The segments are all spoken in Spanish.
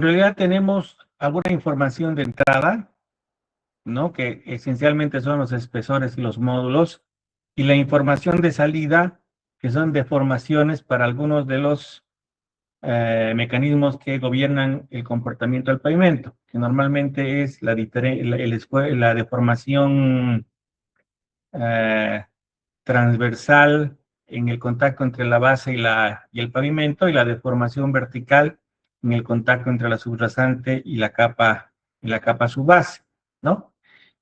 realidad tenemos alguna información de entrada, ¿no? Que esencialmente son los espesores y los módulos, y la información de salida, que son deformaciones para algunos de los mecanismos que gobiernan el comportamiento del pavimento, que normalmente es la deformación eh, transversal en el contacto entre la base y el pavimento, y la deformación vertical en el contacto entre la subrasante y la capa subbase, ¿no?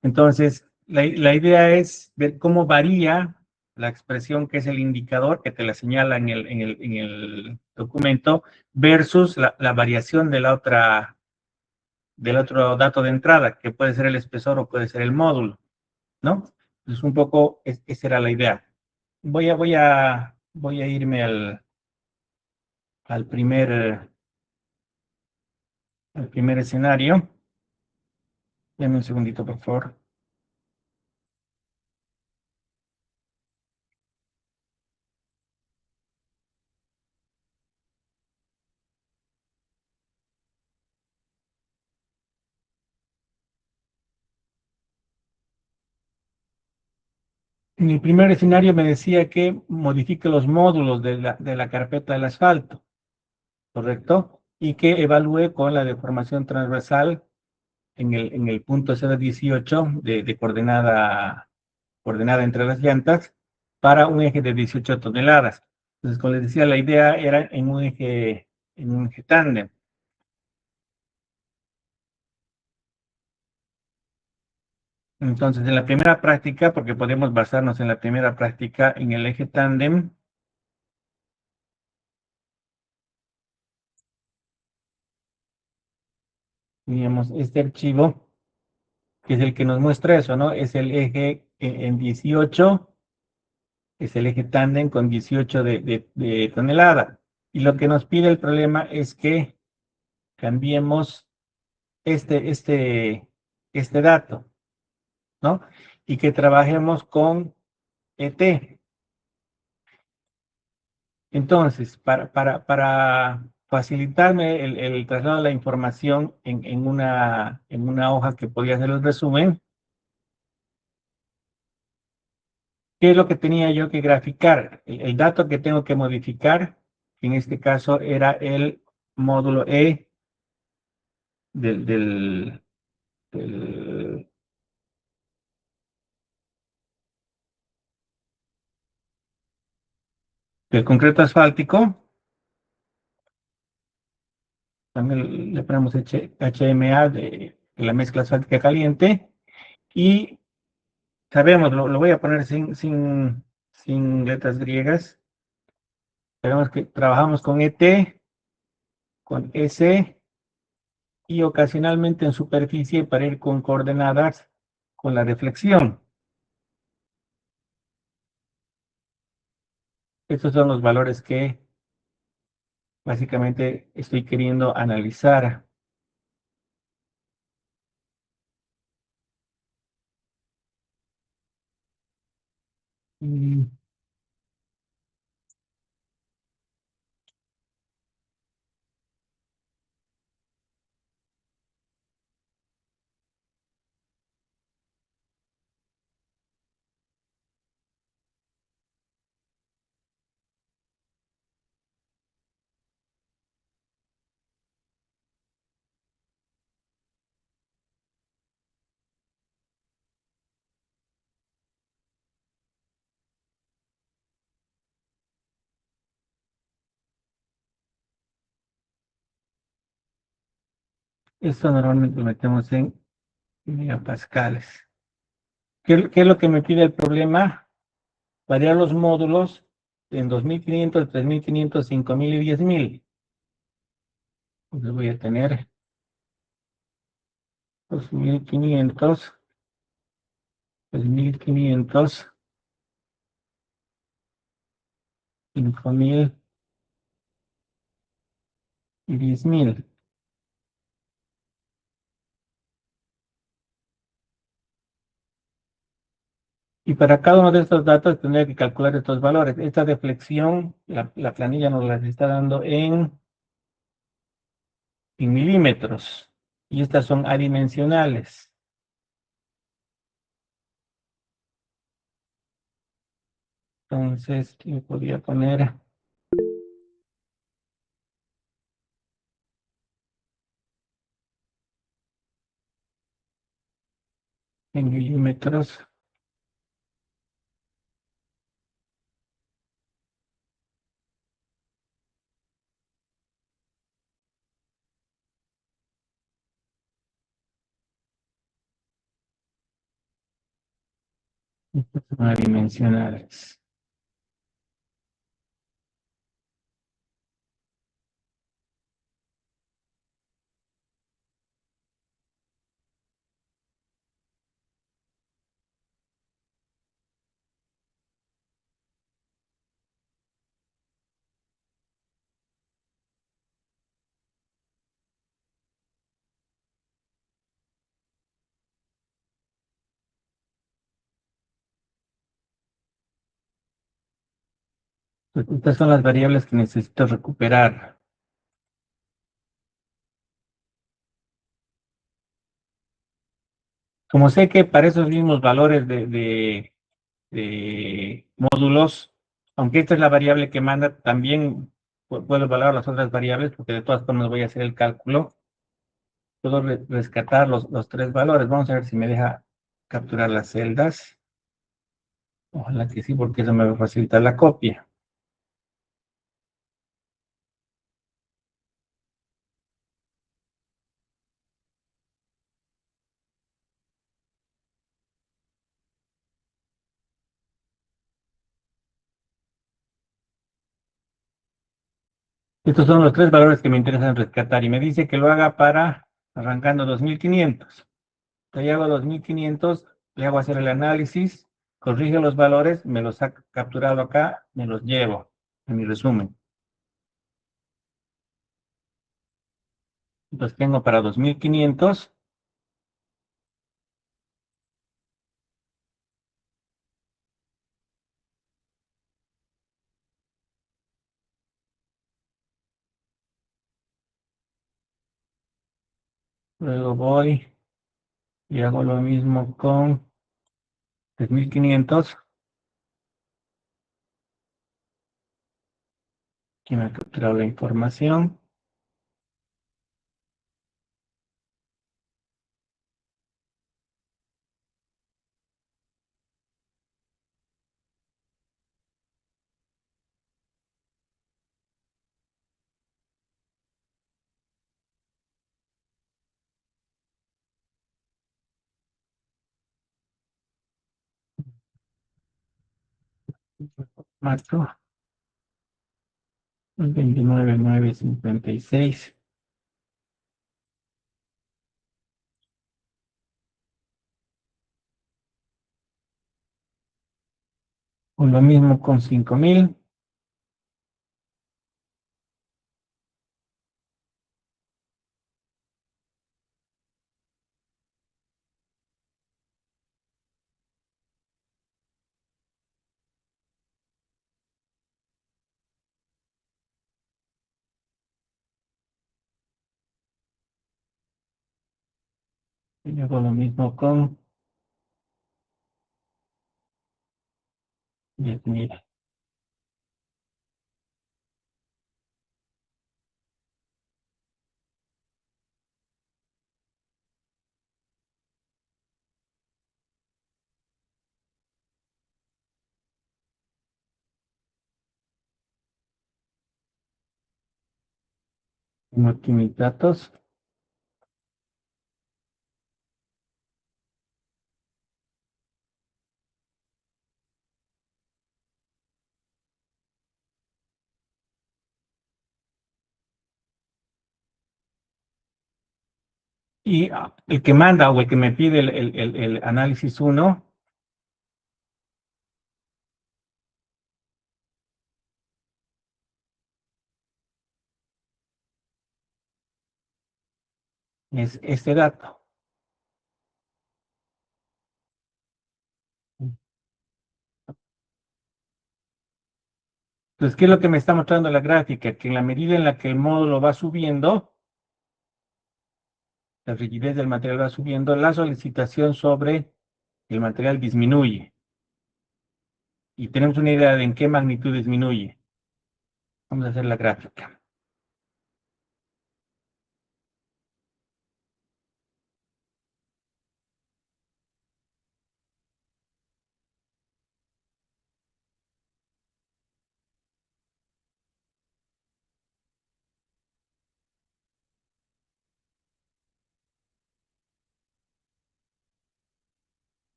Entonces, la idea es ver cómo varía la expresión que es el indicador que te la señala en el documento versus la variación de del otro dato de entrada, que puede ser el espesor o puede ser el módulo, ¿no? Entonces, un poco esa era la idea. Voy a irme al primer, al primer escenario. Dame un segundito, por favor. En el primer escenario me decía que modifique los módulos de la carpeta del asfalto, ¿correcto? Y que evalúe con la deformación transversal en el punto 018 de coordenada entre las llantas para un eje de 18 toneladas. Entonces, como les decía, la idea era en un eje tándem. Entonces, en la primera práctica, porque podemos basarnos en la primera práctica en el eje tándem, teníamos este archivo, que es el que nos muestra eso, ¿no? Es el eje en 18, es el eje tándem con 18 de tonelada. Y lo que nos pide el problema es que cambiemos este, este, este dato, ¿no? Y que trabajemos con ET. Entonces, para facilitarme el traslado de la información en una hoja que podía hacer el resumen, ¿qué es lo que tenía yo que graficar? El dato que tengo que modificar, en este caso era el módulo E del, del, del, del concreto asfáltico. También le ponemos HMA de la mezcla asfáltica caliente. Y sabemos, lo voy a poner sin letras griegas. Sabemos que trabajamos con ET, con S y ocasionalmente en superficie para ir con coordenadas con la deflexión. Estos son los valores que básicamente estoy queriendo analizar. Mm, Esto normalmente lo metemos en megapascales. ¿Qué es lo que me pide el problema? Variar los módulos en 2500, 3500, 5000 y 10000. Entonces voy a tener 2500, 3500, 5000 y 10000. Y para cada uno de estos datos tendría que calcular estos valores. Esta deflexión, la planilla nos las está dando en milímetros. Y estas son adimensionales. Entonces, yo podría poner en milímetros. Estas son adimensionales. Pues estas son las variables que necesito recuperar. Como sé que para esos mismos valores de módulos, aunque esta es la variable que manda, también puedo evaluar las otras variables, porque de todas formas voy a hacer el cálculo. Puedo rescatar los tres valores. Vamos a ver si me deja capturar las celdas. Ojalá que sí, porque eso me va a facilitar la copia. Estos son los tres valores que me interesan rescatar y me dice que lo haga para arrancando 2500. Entonces hago 2500, le hago hacer el análisis, corrige los valores, me los ha capturado acá, me los llevo en mi resumen. Entonces tengo para 2500, luego voy y hago lo mismo con 3500, que me ha capturado la información. Formato 29956. O lo mismo con 5000. Y hago lo mismo con 10,000. Tengo aquí mis datos. Y el que manda o el que me pide el análisis uno es este dato. Entonces, ¿qué es lo que me está mostrando la gráfica? Que en la medida en la que el módulo va subiendo, la rigidez del material va subiendo, la solicitación sobre el material disminuye. Y tenemos una idea de en qué magnitud disminuye. Vamos a hacer la gráfica.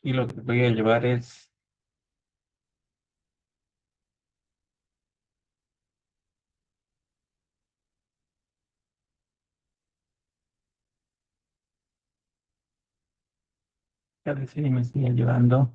Y lo que voy a llevar es a ver si me estoy llevando.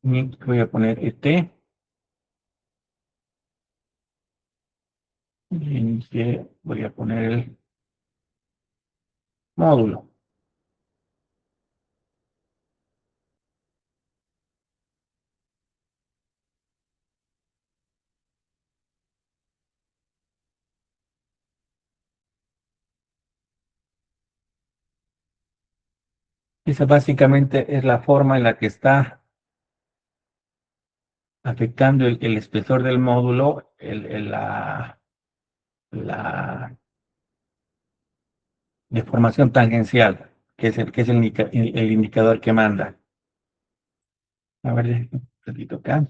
Y voy a poner ET. Y voy a poner el módulo. Esa básicamente es la forma en la que está afectando el espesor del módulo, la deformación tangencial, que es el indicador que manda. A ver, un ratito acá.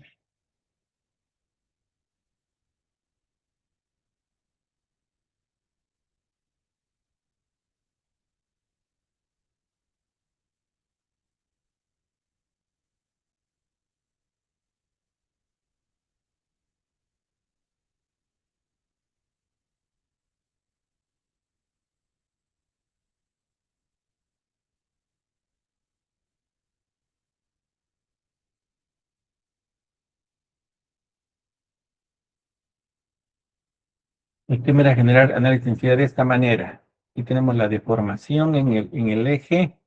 El tema era generar análisis de densidad de esta manera. Aquí tenemos la deformación en el eje,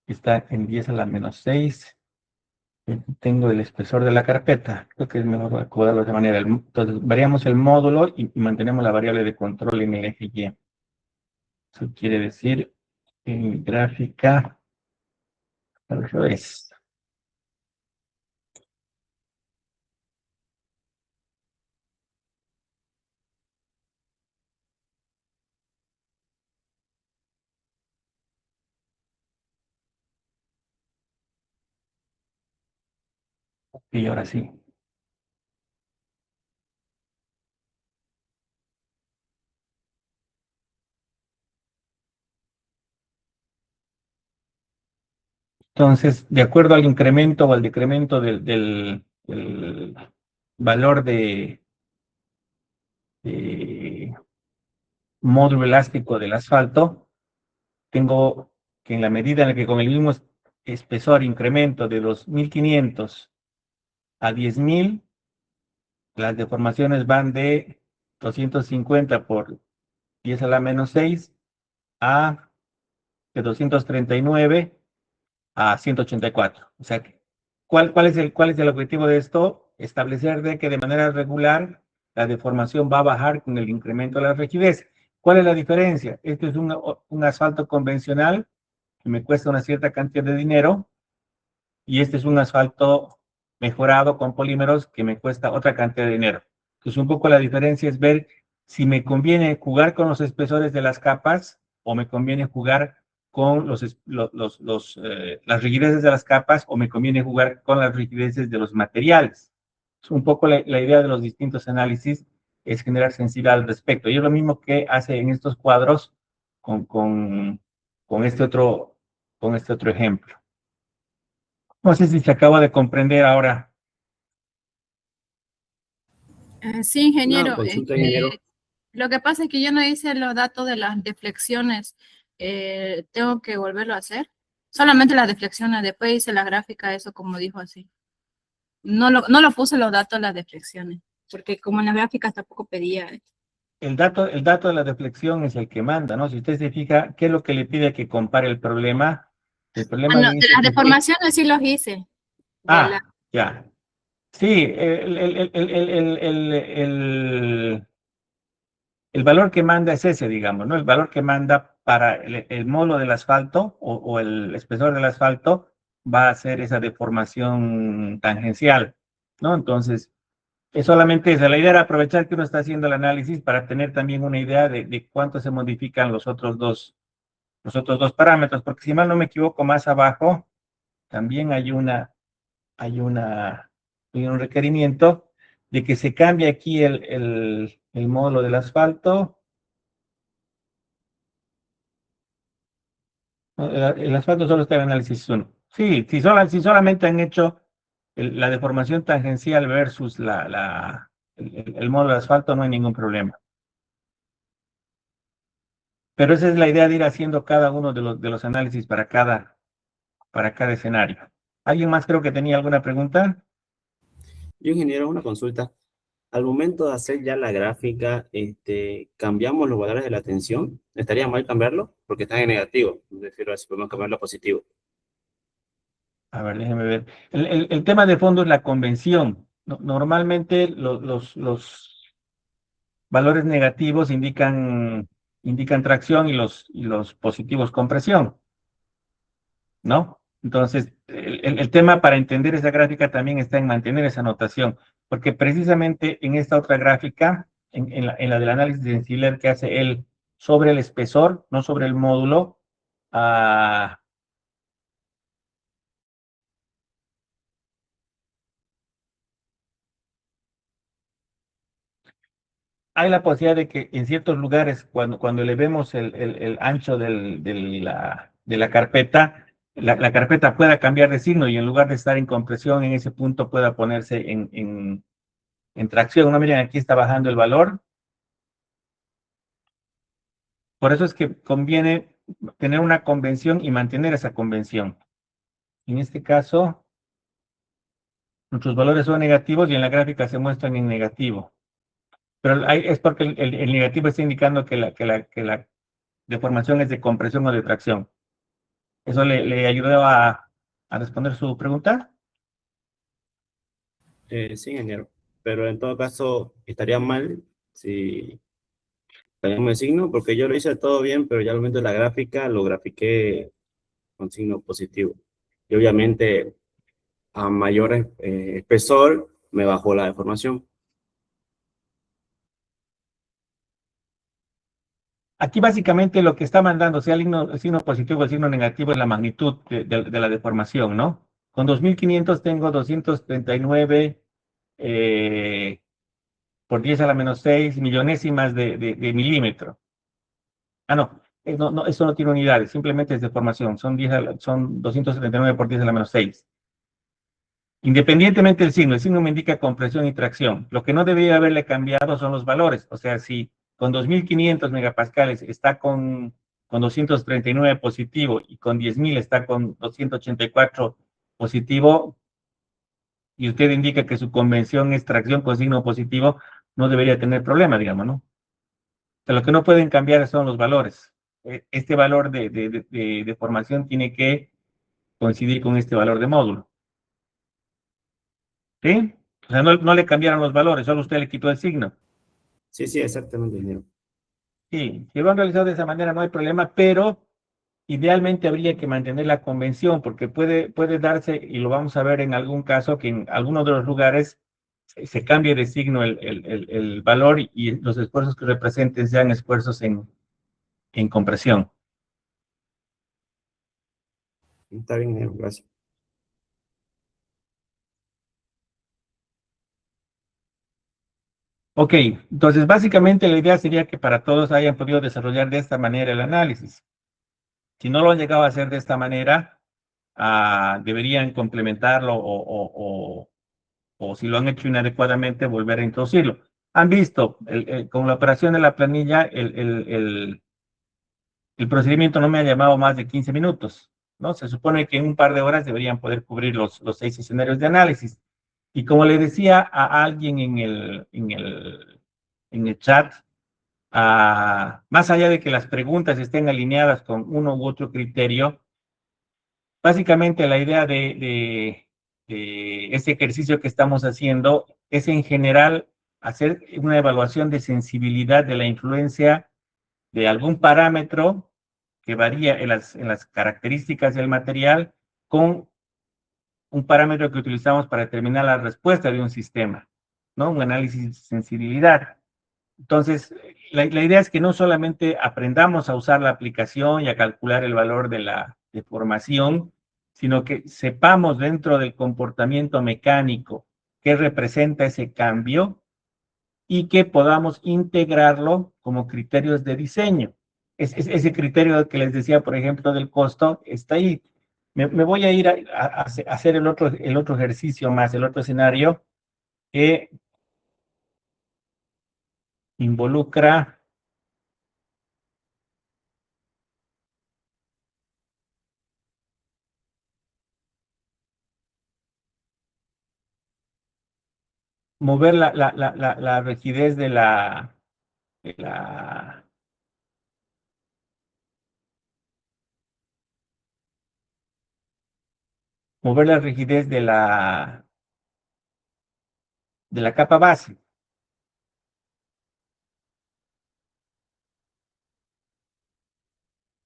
que está en 10 a la menos 6. Tengo el espesor de la carpeta. Creo que es mejor acomodarlo de esa manera. Entonces, variamos el módulo y mantenemos la variable de control en el eje Y. Eso quiere decir, en gráfica, al revés. Y ahora sí. Entonces, de acuerdo al incremento o al decremento del valor de módulo elástico del asfalto, tengo que en la medida en la que con el mismo espesor incremento de los 1500 a 10.000, las deformaciones van de 250 por 10 a la menos 6 a de 239 a 184. O sea, ¿cuál es el objetivo de esto? Establecer de que de manera regular la deformación va a bajar con el incremento de la rigidez. ¿Cuál es la diferencia? Este es un asfalto convencional que me cuesta una cierta cantidad de dinero, y este es un asfalto mejorado con polímeros que me cuesta otra cantidad de dinero. Entonces, un poco la diferencia es ver si me conviene jugar con los espesores de las capas o me conviene jugar con las rigideces de las capas o me conviene jugar con las rigideces de los materiales. Es un poco la idea de los distintos análisis, es generar sensibilidad al respecto. Y es lo mismo que hace en estos cuadros con, con, con este otro ejemplo. No sé si se acaba de comprender ahora. Sí, ingeniero. Lo que pasa es que yo no hice los datos de las deflexiones. ¿Tengo que volverlo a hacer? Solamente la deflexiona, después hice la gráfica, eso como dijo así. No lo puse los datos las deflexiones, porque como en la gráfica tampoco pedía. El dato de la deflexión es el que manda, ¿no? Si usted se fija, ¿qué es lo que le pide que compare el problema? El problema No, le de dice las que... deformaciones sí los hice. Ya. Sí, el valor que manda es ese, digamos, ¿no? El valor que manda para el módulo del asfalto o el espesor del asfalto va a ser esa deformación tangencial, ¿no? Entonces, es solamente esa. La idea era aprovechar que uno está haciendo el análisis para tener también una idea de cuánto se modifican los otros dos parámetros, porque si mal no me equivoco, más abajo también hay hay un requerimiento de que se cambie aquí el módulo del asfalto. El asfalto solo está en análisis 1. Sí, si solamente han hecho la deformación tangencial versus el módulo de asfalto, no hay ningún problema. Pero esa es la idea de ir haciendo cada uno de los análisis para cada escenario. ¿Alguien más creo que tenía alguna pregunta? Yo, ingeniero, una consulta. Al momento de hacer ya la gráfica, ¿cambiamos los valores de la tensión? ¿Estaría mal cambiarlo? Porque están en negativo. Es decir, si podemos cambiarlo a positivo. A ver, déjeme ver. El tema de fondo es la convención. Normalmente los valores negativos indican tracción y los positivos compresión, ¿no? Entonces, el tema para entender esa gráfica también está en mantener esa notación, porque precisamente en esta otra gráfica, en la del análisis de Stiller que hace él sobre el espesor, no sobre el módulo, ah, hay la posibilidad de que en ciertos lugares, cuando elevemos el ancho de la carpeta, la carpeta pueda cambiar de signo y en lugar de estar en compresión en ese punto pueda ponerse en tracción. No, miren, aquí está bajando el valor. Por eso es que conviene tener una convención y mantener esa convención. En este caso, nuestros valores son negativos y en la gráfica se muestran en negativo. Pero es porque el negativo está indicando que la deformación es de compresión o de tracción. ¿Eso le ayudó a responder su pregunta? Sí, ingeniero. Pero en todo caso, estaría mal si cambiamos el signo, porque yo lo hice todo bien, pero ya al momento de la gráfica lo grafiqué con signo positivo. Y obviamente, a mayor espesor, me bajó la deformación. Aquí básicamente lo que está mandando, sea el signo positivo o el signo negativo, es la magnitud de la deformación, ¿no? Con 2500 tengo 239 por 10 a la menos 6 millonésimas de milímetro. Ah, no, no, eso no tiene unidades, simplemente es deformación, son 239 por 10 a la menos 6. Independientemente del signo, el signo me indica compresión y tracción. Lo que no debería haberle cambiado son los valores. O sea, si con 2500 megapascales está con 239 positivo y con 10.000 está con 284 positivo, y usted indica que su convención es tracción con signo positivo, no debería tener problema, digamos, ¿no? O sea, lo que no pueden cambiar son los valores. Este valor de formación tiene que coincidir con este valor de módulo. ¿Sí? O sea, no le cambiaron los valores, solo usted le quitó el signo. Sí, sí, exactamente, ingeniero. Sí, si lo han realizado de esa manera no hay problema, pero idealmente habría que mantener la convención porque puede darse, y lo vamos a ver en algún caso, que en algunos de los lugares se cambie de signo el valor y los esfuerzos que representen sean esfuerzos en compresión. Está bien, ingeniero, gracias. Ok, entonces básicamente la idea sería que para todos hayan podido desarrollar de esta manera el análisis. Si no lo han llegado a hacer de esta manera, deberían complementarlo o si lo han hecho inadecuadamente, volver a introducirlo. Han visto, con la operación de la planilla, el procedimiento no me ha llamado más de 15 minutos, ¿no? Se supone que en un par de horas deberían poder cubrir los 6 escenarios de análisis. Y como le decía a alguien en el chat, más allá de que las preguntas estén alineadas con uno u otro criterio, básicamente la idea de este ejercicio que estamos haciendo es en general hacer una evaluación de sensibilidad de la influencia de algún parámetro que varía en las características del material con un parámetro que utilizamos para determinar la respuesta de un sistema, ¿no? Un análisis de sensibilidad. Entonces, la idea es que no solamente aprendamos a usar la aplicación y a calcular el valor de la deformación, sino que sepamos dentro del comportamiento mecánico qué representa ese cambio y que podamos integrarlo como criterios de diseño. Ese criterio que les decía, por ejemplo, del costo, está ahí. Me voy a ir a hacer el otro ejercicio más, el otro escenario que involucra mover la rigidez de la, mover la rigidez de la capa base.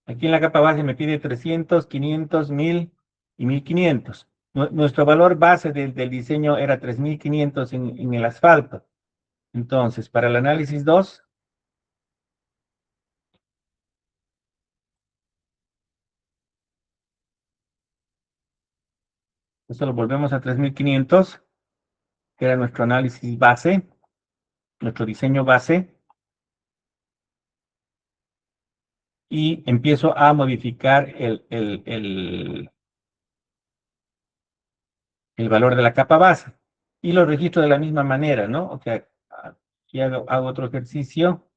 Aquí en la capa base me pide 300, 500, 1000 y 1500. Nuestro valor base del diseño era 3500 en el asfalto. Entonces, para el análisis 2, esto lo volvemos a 3500, que era nuestro análisis base, nuestro diseño base, y empiezo a modificar el valor de la capa base. Y lo registro de la misma manera, ¿no? O sea, aquí hago otro ejercicio.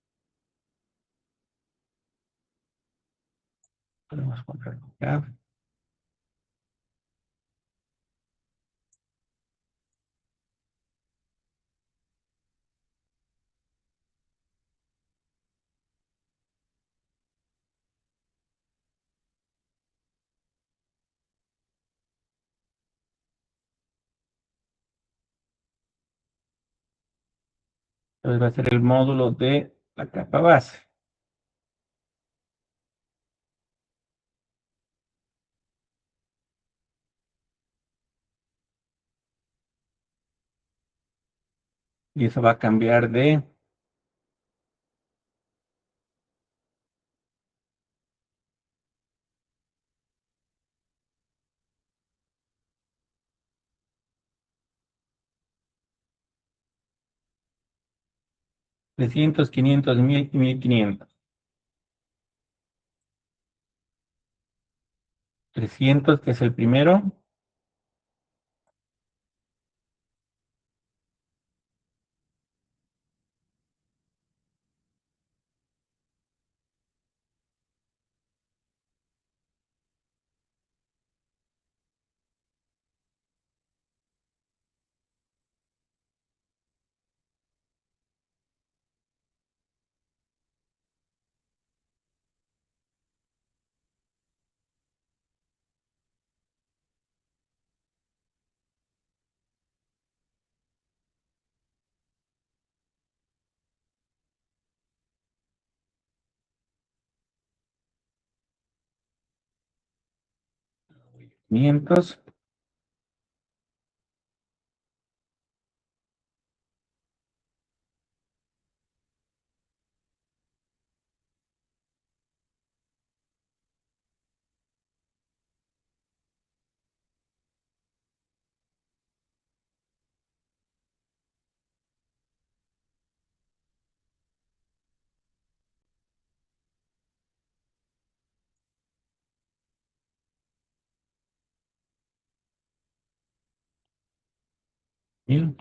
Podemos comprar acá. Entonces va a ser el módulo de la capa base. Y eso va a cambiar de 300, 500, 1000 y 1500. 300, que es el primero. 500. Mil.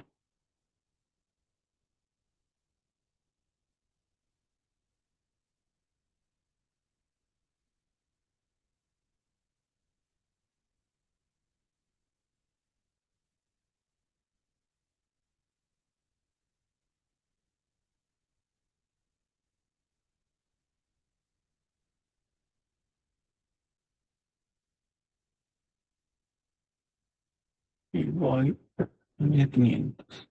Y voy a 1500.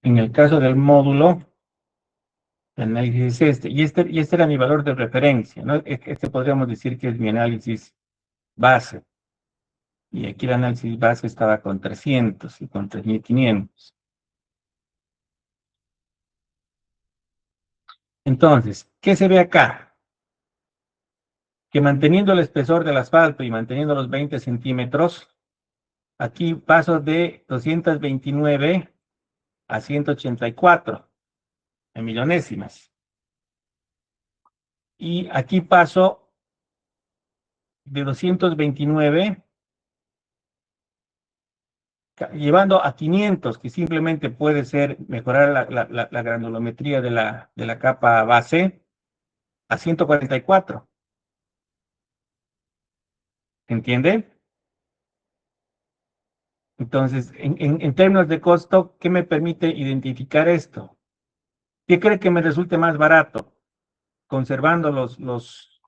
En el caso del módulo, el análisis es este. Y este era mi valor de referencia, ¿no? Este podríamos decir que es mi análisis base. Y aquí el análisis base estaba con 300 y con 3500. Entonces, ¿qué se ve acá? Que manteniendo el espesor del asfalto y manteniendo los 20 centímetros, aquí paso de 229 a 184 en millonésimas. Y aquí paso de 229 llevando a 500, que simplemente puede ser mejorar la granulometría de la capa base, a 144. ¿Entiende? Entonces, en términos de costo, ¿qué me permite identificar esto? ¿Qué cree que me resulte más barato? Conservando los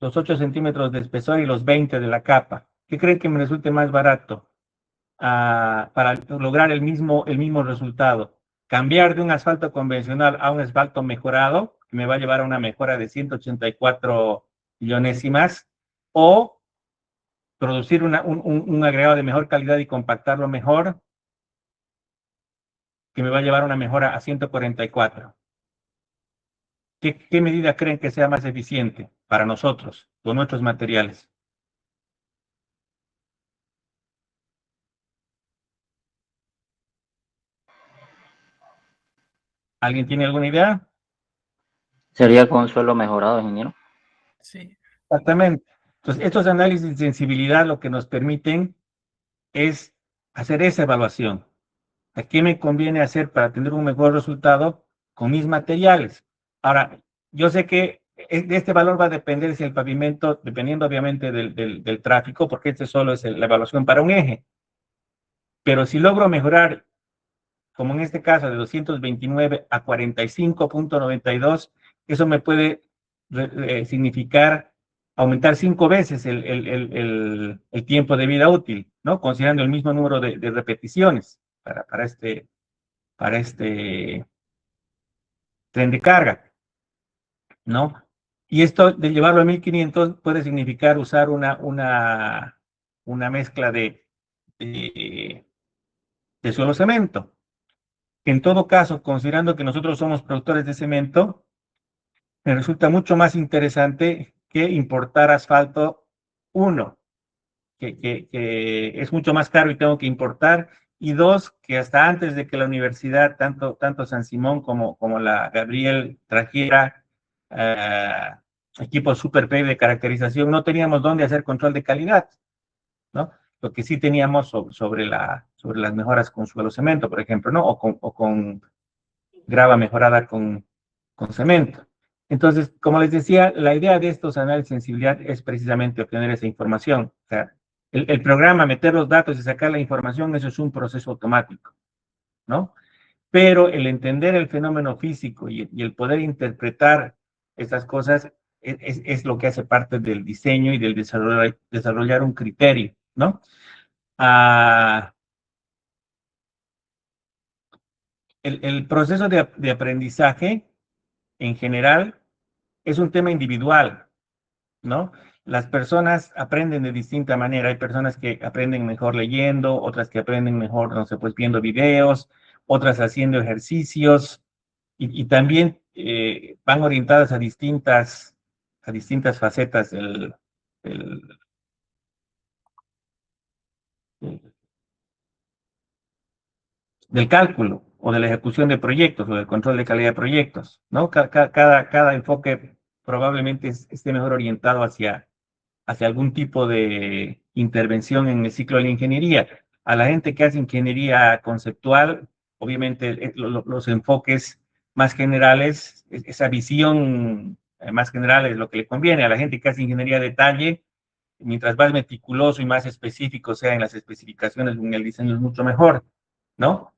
8 centímetros de espesor y los 20 de la capa. ¿Qué cree que me resulte más barato para lograr el mismo resultado? Cambiar de un asfalto convencional a un asfalto mejorado, que me va a llevar a una mejora de 184 millonésimas, o producir un agregado de mejor calidad y compactarlo mejor, que me va a llevar a una mejora a 144. ¿Qué medida creen que sea más eficiente para nosotros, con nuestros materiales? ¿Alguien tiene alguna idea? Sería con suelo mejorado, ingeniero. Sí. Exactamente. Entonces, estos análisis de sensibilidad lo que nos permiten es hacer esa evaluación. ¿A qué me conviene hacer para tener un mejor resultado con mis materiales? Ahora, yo sé que de este valor va a depender si el pavimento, dependiendo obviamente del tráfico, porque este solo es la evaluación para un eje. Pero si logro mejorar, como en este caso, de 229 a 45.92, eso me puede significar aumentar 5 veces el tiempo de vida útil, ¿no? Considerando el mismo número de repeticiones para este tren de carga, ¿no? Y esto de llevarlo a 1500 puede significar usar una mezcla de suelo cemento. En todo caso, considerando que nosotros somos productores de cemento, me resulta mucho más interesante que importar asfalto, uno, que es mucho más caro y tengo que importar, y dos, que hasta antes de que la universidad, tanto San Simón como la Gabriel trajera equipos Super P de caracterización, no teníamos dónde hacer control de calidad, ¿no? Lo que sí teníamos sobre las mejoras con suelo cemento, por ejemplo, ¿no? O con grava mejorada con cemento. Entonces, como les decía, la idea de estos análisis de sensibilidad es precisamente obtener esa información. O sea, El programa, meter los datos y sacar la información, eso es un proceso automático, ¿no? Pero el entender el fenómeno físico y el poder interpretar estas cosas es lo que hace parte del diseño y del desarrollar un criterio, ¿no? Ah, el proceso de aprendizaje en general es un tema individual, ¿no? Las personas aprenden de distinta manera. Hay personas que aprenden mejor leyendo, otras que aprenden mejor, no sé, pues viendo videos, otras haciendo ejercicios y también van orientadas a distintas facetas del, del cálculo o de la ejecución de proyectos o del control de calidad de proyectos, ¿no? Cada enfoque probablemente esté mejor orientado hacia algún tipo de intervención en el ciclo de la ingeniería. A la gente que hace ingeniería conceptual, obviamente los enfoques más generales, esa visión más general es lo que le conviene. A la gente que hace ingeniería de detalle, mientras más meticuloso y más específico sea en las especificaciones, en el diseño es mucho mejor, ¿no?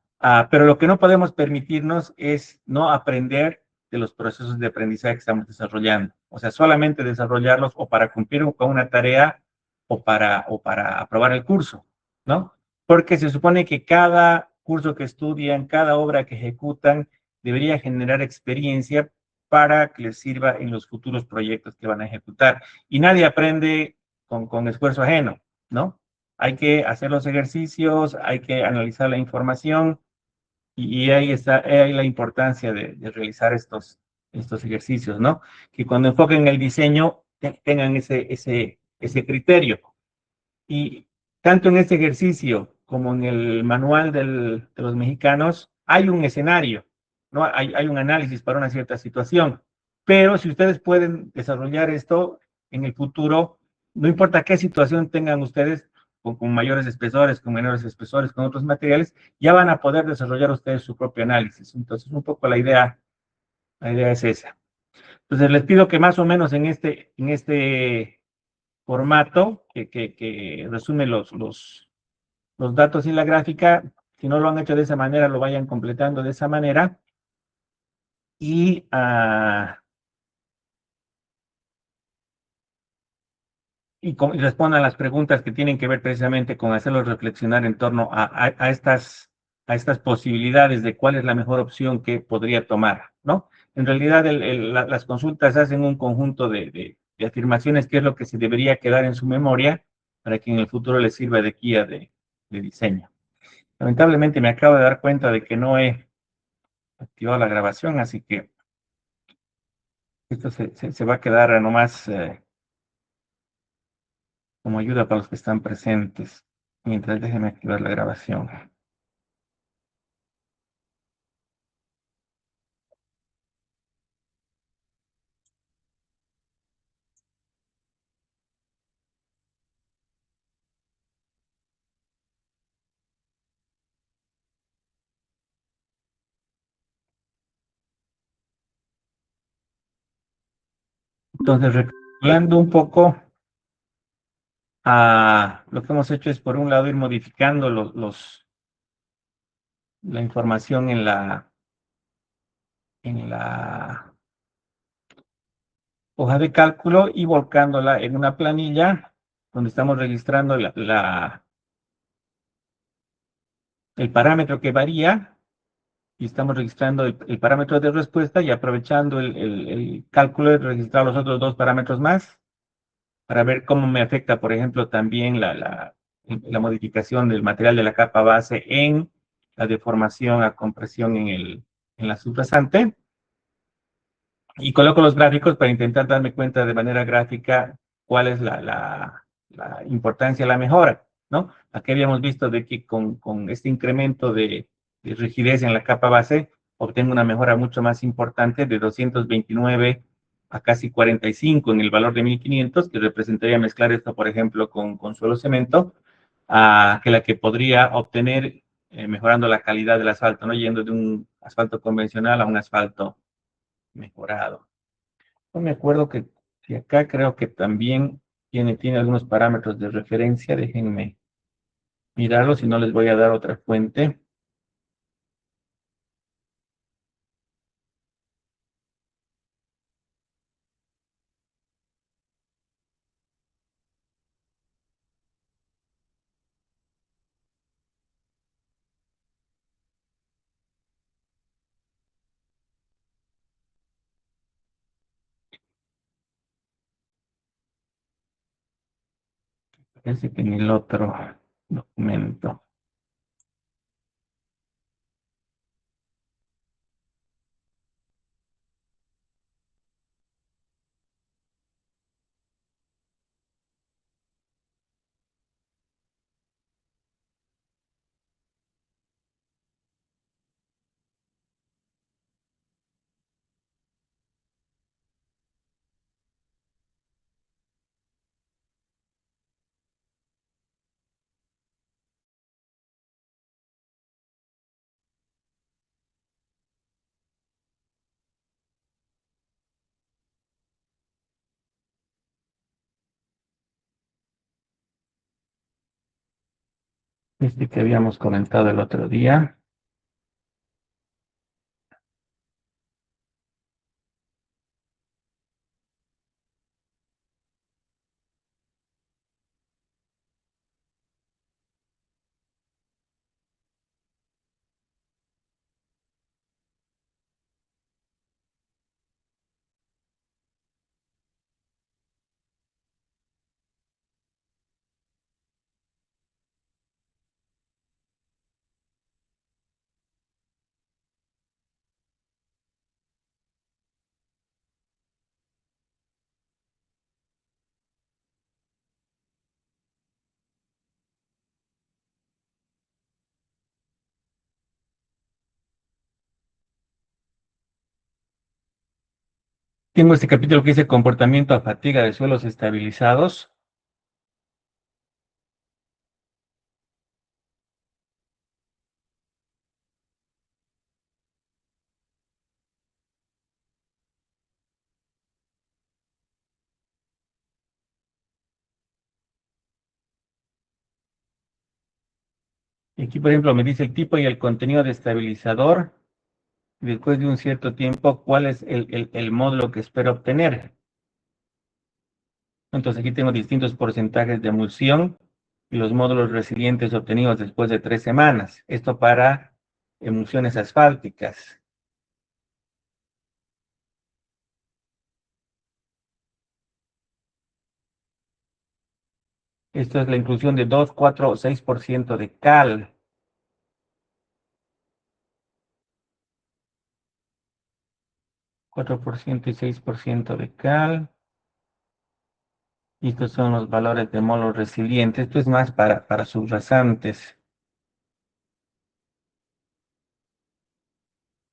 Pero lo que no podemos permitirnos es no aprender de los procesos de aprendizaje que estamos desarrollando. O sea, solamente desarrollarlos o para cumplir con una tarea o para aprobar el curso, ¿no? Porque se supone que cada curso que estudian, cada obra que ejecutan, debería generar experiencia para que les sirva en los futuros proyectos que van a ejecutar. Y nadie aprende con esfuerzo ajeno, ¿no? Hay que hacer los ejercicios, hay que analizar la información y ahí está ahí la importancia de realizar estos ejercicios, ¿no? Que cuando enfoquen el diseño tengan ese criterio. Y tanto en este ejercicio como en el manual de los mexicanos hay un escenario, ¿no? Hay un análisis para una cierta situación. Pero si ustedes pueden desarrollar esto en el futuro, no importa qué situación tengan ustedes, con mayores espesores, con menores espesores, con otros materiales, ya van a poder desarrollar ustedes su propio análisis. Entonces, un poco la idea es esa. Entonces, les pido que más o menos en este formato que resume los datos y la gráfica, si no lo han hecho de esa manera, lo vayan completando de esa manera y, y respondan las preguntas que tienen que ver precisamente con hacerlos reflexionar en torno a estas posibilidades de cuál es la mejor opción que podría tomar, ¿no? En realidad, las consultas hacen un conjunto de afirmaciones que es lo que se debería quedar en su memoria para que en el futuro les sirva de guía de diseño. Lamentablemente me acabo de dar cuenta de que no he activado la grabación, así que esto se va a quedar nomás como ayuda para los que están presentes. Mientras déjenme activar la grabación. Entonces, recapitulando un poco, lo que hemos hecho es, por un lado, ir modificando la información en la hoja de cálculo y volcándola en una planilla donde estamos registrando el parámetro que varía y estamos registrando el parámetro de respuesta y aprovechando el cálculo de registrar los otros dos parámetros más para ver cómo me afecta, por ejemplo, también la modificación del material de la capa base en la deformación a compresión en la subrasante. Y coloco los gráficos para intentar darme cuenta de manera gráfica cuál es la importancia de la mejora, ¿no? Aquí habíamos visto de que con este incremento de rigidez en la capa base, obtengo una mejora mucho más importante de 229 a casi 45 en el valor de 1500, que representaría mezclar esto, por ejemplo, con suelo cemento, que la que podría obtener mejorando la calidad del asfalto, ¿no? Yendo de un asfalto convencional a un asfalto mejorado. No me acuerdo que acá creo que también tiene algunos parámetros de referencia, déjenme mirarlos, si no les voy a dar otra fuente. Parece que en el otro documento. Este que habíamos comentado el otro día. Tengo este capítulo que dice comportamiento a fatiga de suelos estabilizados. Y aquí, por ejemplo, me dice el tipo y el contenido de estabilizador. Después de un cierto tiempo, ¿cuál es el módulo que espero obtener? Entonces aquí tengo distintos porcentajes de emulsión y los módulos resilientes obtenidos después de 3 semanas. Esto para emulsiones asfálticas. Esto es la inclusión de 2, 4 o 6% de cal. 4% y 6% de cal. Y estos son los valores de módulo resiliente. Esto es más para subrasantes.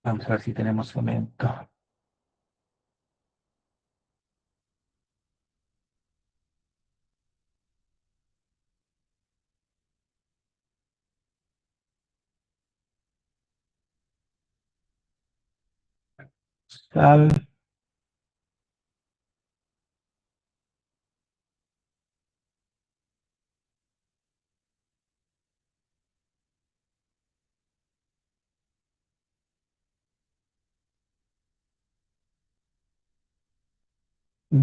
Vamos a ver si tenemos cemento. Cal.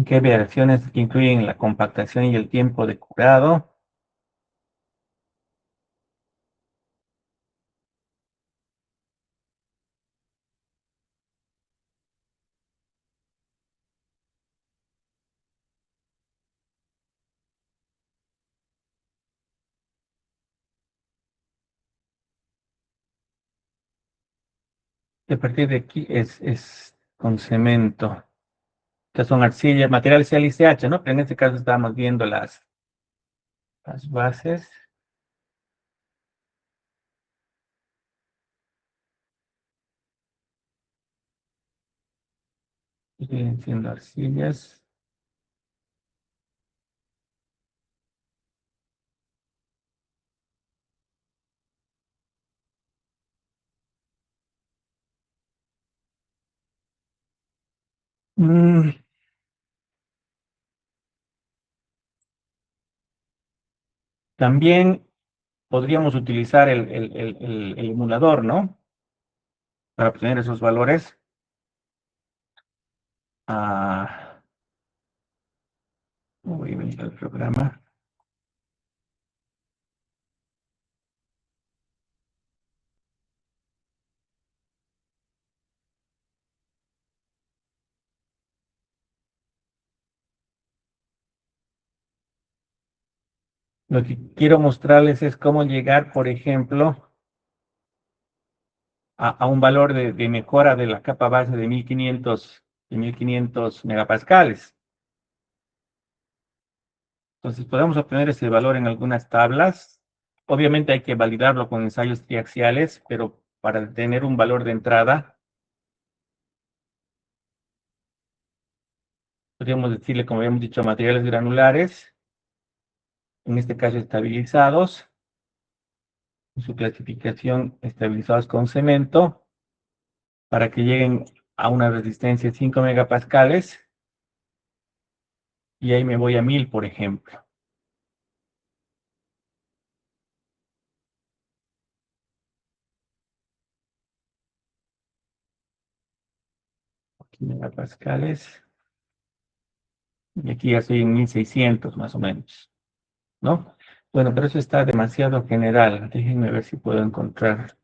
¿Qué variaciones que incluyen la compactación y el tiempo de curado? Y a partir de aquí es con cemento. Estas son arcillas, materiales CLCH, ¿no? Pero en este caso estamos viendo las bases. Y siguen siendo arcillas. Mm, También podríamos utilizar el emulador, ¿no? Para obtener esos valores. Ah, voy a venir al programa. Lo que quiero mostrarles es cómo llegar, por ejemplo, a un valor de mejora de la capa base de 1500 megapascales. Entonces, podemos obtener ese valor en algunas tablas. Obviamente hay que validarlo con ensayos triaxiales, pero para tener un valor de entrada, podríamos decirle, como habíamos dicho, materiales granulares, en este caso estabilizados, en su clasificación estabilizados con cemento, para que lleguen a una resistencia de 5 megapascales, y ahí me voy a 1000, por ejemplo. Aquí megapascales, y aquí ya estoy en 1600 más o menos, ¿no? Bueno, pero eso está demasiado general. Déjenme ver si puedo encontrar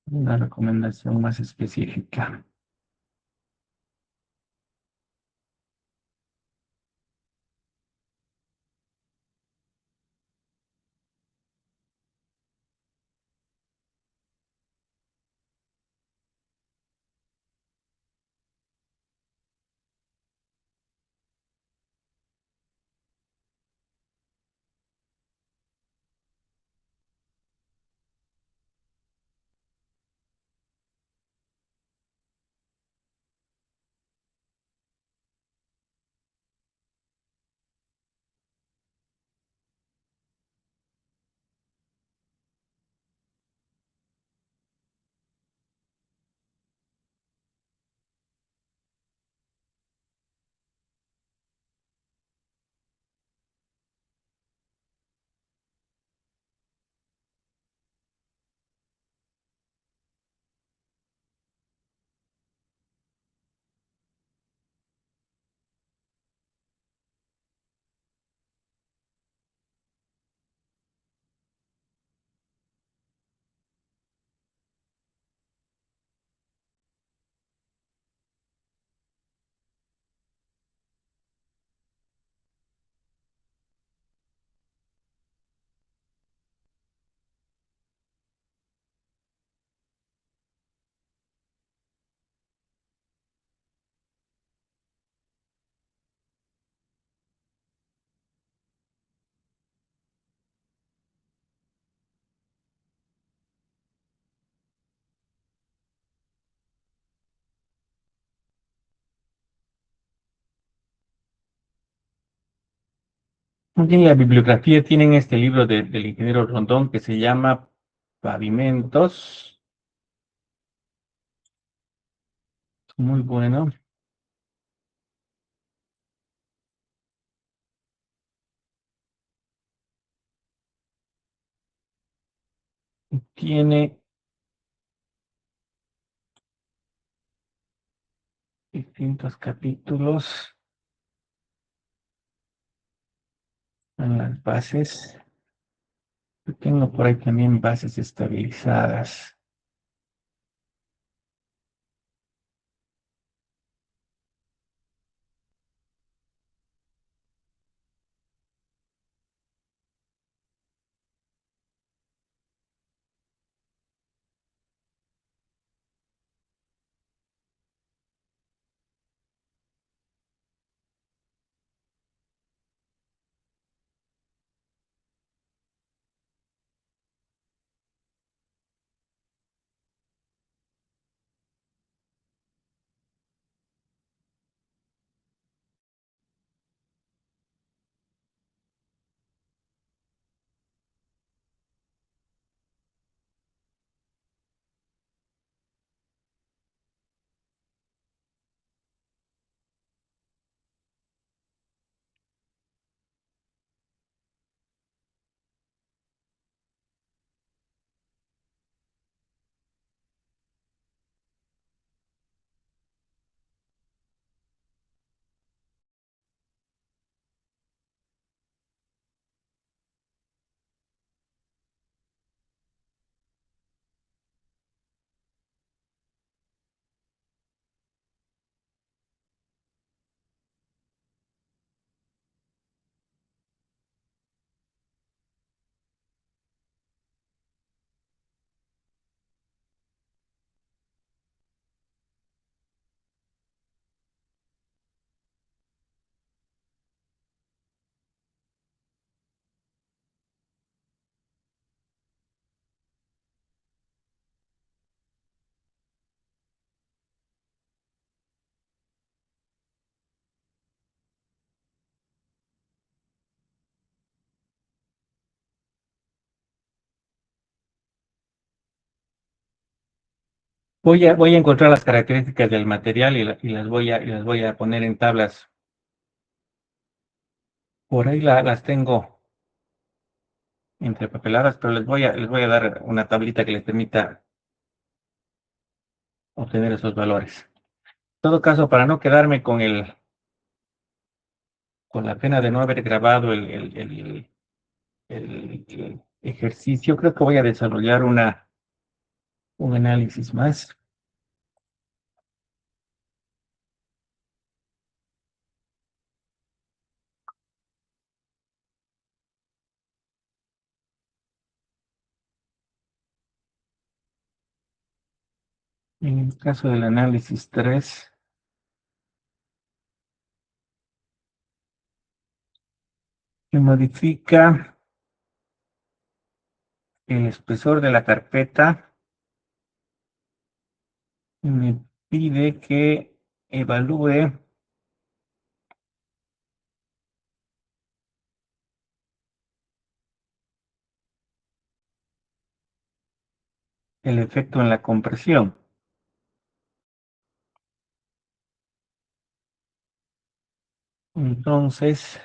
una recomendación más específica. Aquí en la bibliografía tienen este libro del ingeniero Rondón que se llama Pavimentos. Muy bueno. Tiene distintos capítulos en las bases. Yo tengo por ahí también bases estabilizadas. Voy a encontrar las características del material y las voy a poner en tablas. Por ahí las tengo entrepapeladas, pero les voy a dar una tablita que les permita obtener esos valores. En todo caso, para no quedarme con la pena de no haber grabado el ejercicio, creo que voy a desarrollar un análisis más. En el caso del análisis 3, se modifica el espesor de la carpeta y me pide que evalúe el efecto en la compresión. Entonces,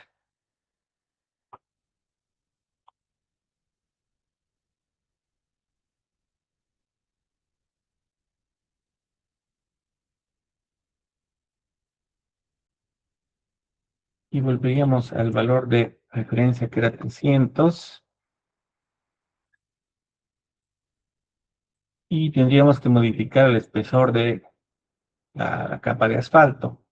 y volveríamos al valor de referencia que era 300 y tendríamos que modificar el espesor de la capa de asfalto.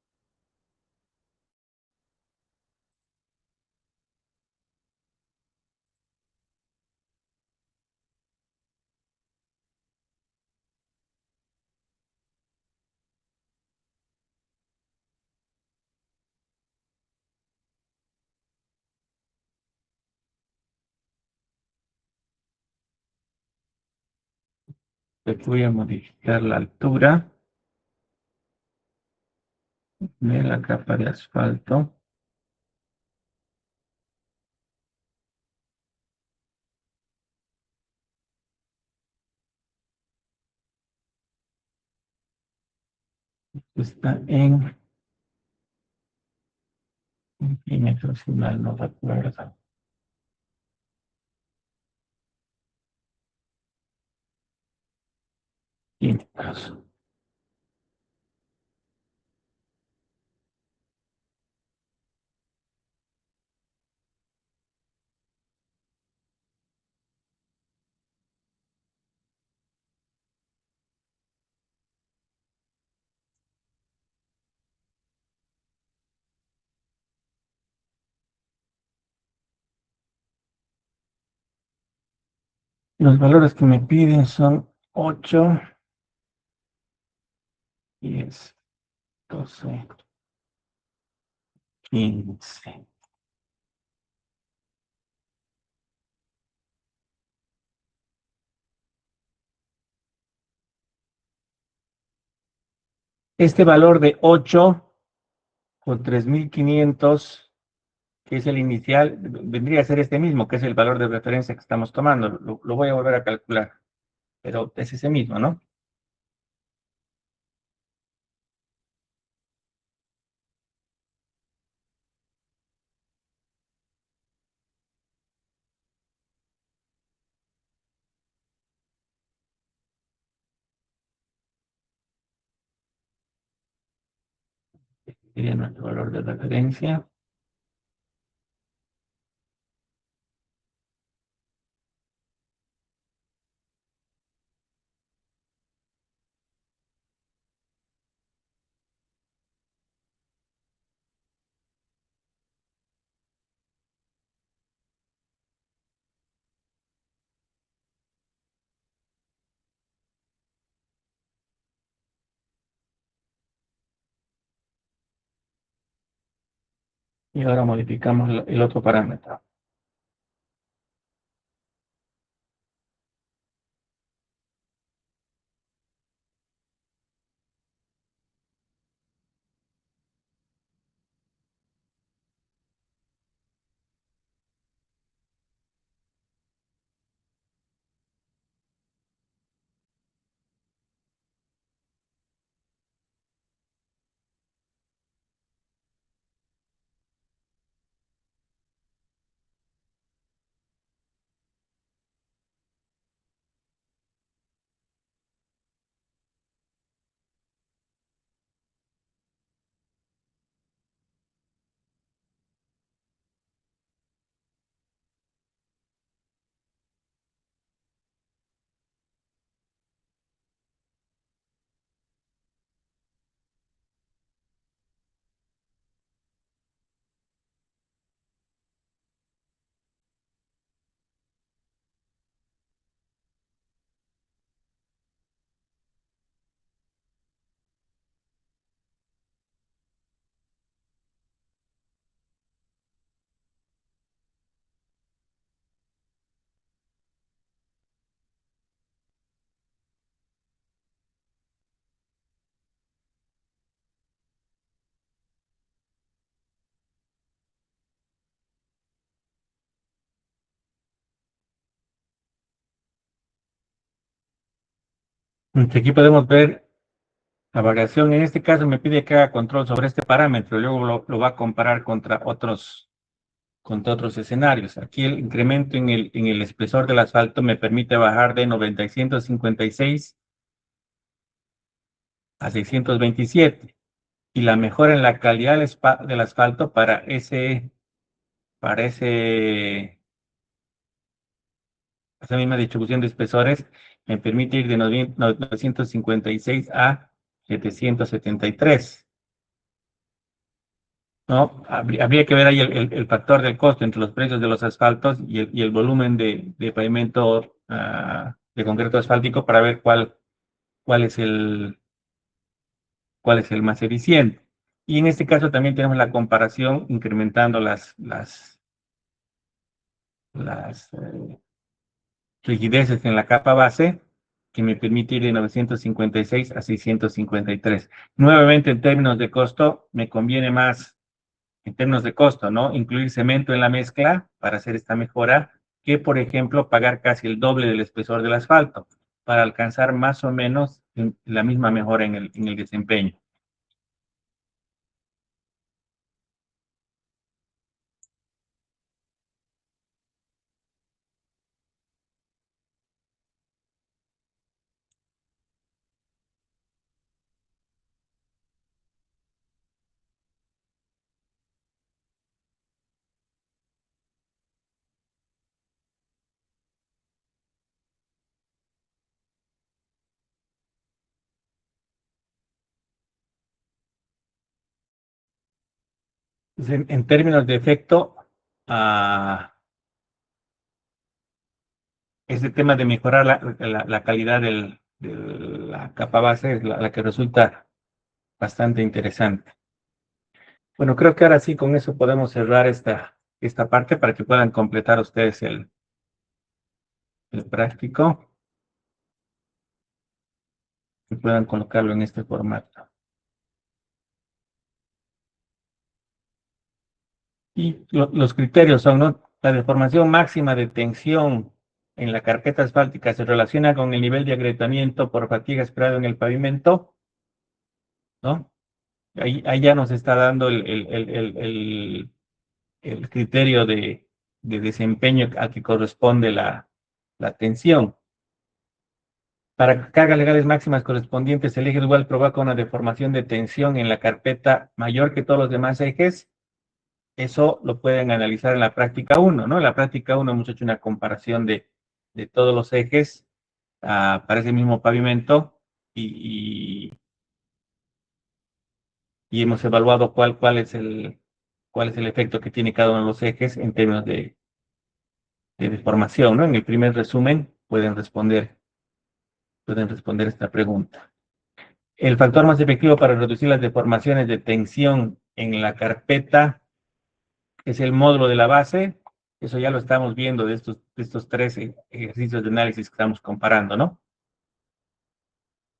Le voy a modificar la altura de la capa de asfalto. Está en centímetros, si mal no recuerdo. Centímetros. Los valores que me piden son 8, 10, 12, 15. Este valor de 8 por 3.500, que es el inicial, vendría a ser este mismo, que es el valor de referencia que estamos tomando. Lo voy a volver a calcular, pero es ese mismo, ¿no? Sería nuestro valor de referencia. Y ahora modificamos el otro parámetro. Aquí podemos ver la variación. En este caso me pide que haga control sobre este parámetro, luego lo va a comparar contra otros escenarios. Aquí el incremento en el espesor del asfalto me permite bajar de 956 a 627. Y la mejora en la calidad del asfalto para esa misma distribución de espesores me permite ir de 956 a 773. ¿No? Habría que ver ahí el factor del costo entre los precios de los asfaltos y el volumen de pavimento de concreto asfáltico para ver cuál es cuál es el más eficiente. Y en este caso también tenemos la comparación incrementando las rigideces en la capa base, que me permite ir de 956 a 653. Nuevamente, en términos de costo, me conviene más, en términos de costo, ¿no? Incluir cemento en la mezcla para hacer esta mejora, que, por ejemplo, pagar casi el doble del espesor del asfalto, para alcanzar más o menos la misma mejora en el desempeño. En términos de efecto, este tema de mejorar la calidad de la capa base es la que resulta bastante interesante. Bueno, creo que ahora sí, con eso podemos cerrar esta parte para que puedan completar ustedes el práctico y puedan colocarlo en este formato. Y los criterios son, ¿no? La deformación máxima de tensión en la carpeta asfáltica se relaciona con el nivel de agrietamiento por fatiga esperado en el pavimento, ¿no? Ahí ya nos está dando el criterio de desempeño al que corresponde la tensión. Para cargas legales máximas correspondientes, el eje dual provoca una deformación de tensión en la carpeta mayor que todos los demás ejes. Eso lo pueden analizar en la práctica 1, ¿no? En la práctica 1 hemos hecho una comparación de todos los ejes para ese mismo pavimento y hemos evaluado cuál es el efecto que tiene cada uno de los ejes en términos de deformación, ¿no? En el primer resumen pueden responder esta pregunta. El factor más efectivo para reducir las deformaciones de tensión en la carpeta es el módulo de la base. Eso ya lo estamos viendo de estos tres ejercicios de análisis que estamos comparando, ¿no?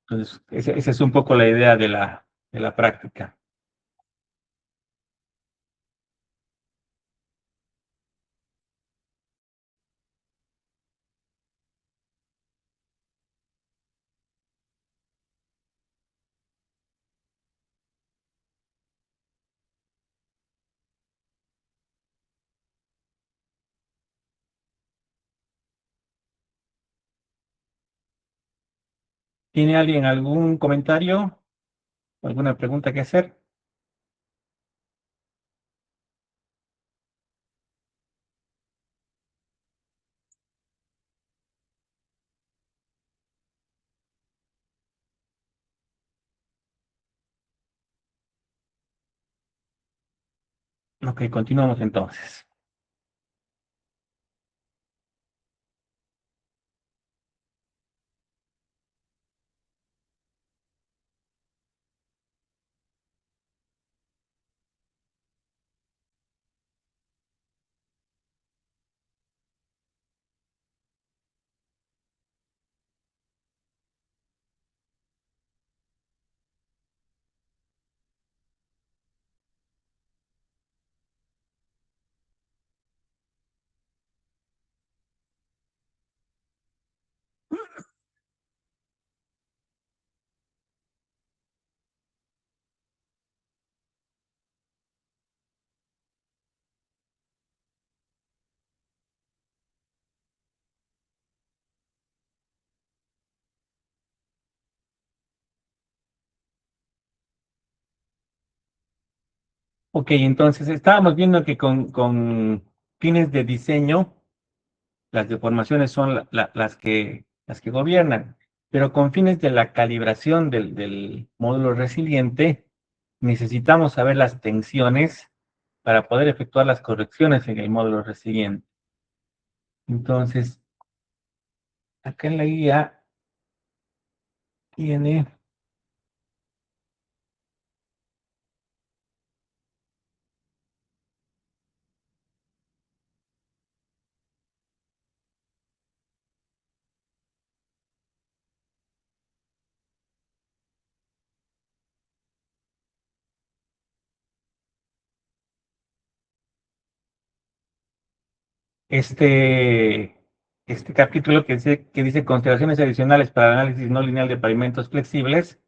Entonces, esa es un poco la idea de la práctica. ¿Tiene alguien algún comentario? ¿Alguna pregunta que hacer? Ok, continuamos entonces. Ok, entonces estábamos viendo que con fines de diseño, las deformaciones son las que gobiernan, pero con fines de la calibración del módulo resiliente, necesitamos saber las tensiones para poder efectuar las correcciones en el módulo resiliente. Entonces, acá en la guía tiene este, este capítulo que dice consideraciones adicionales para el análisis no lineal de pavimentos flexibles.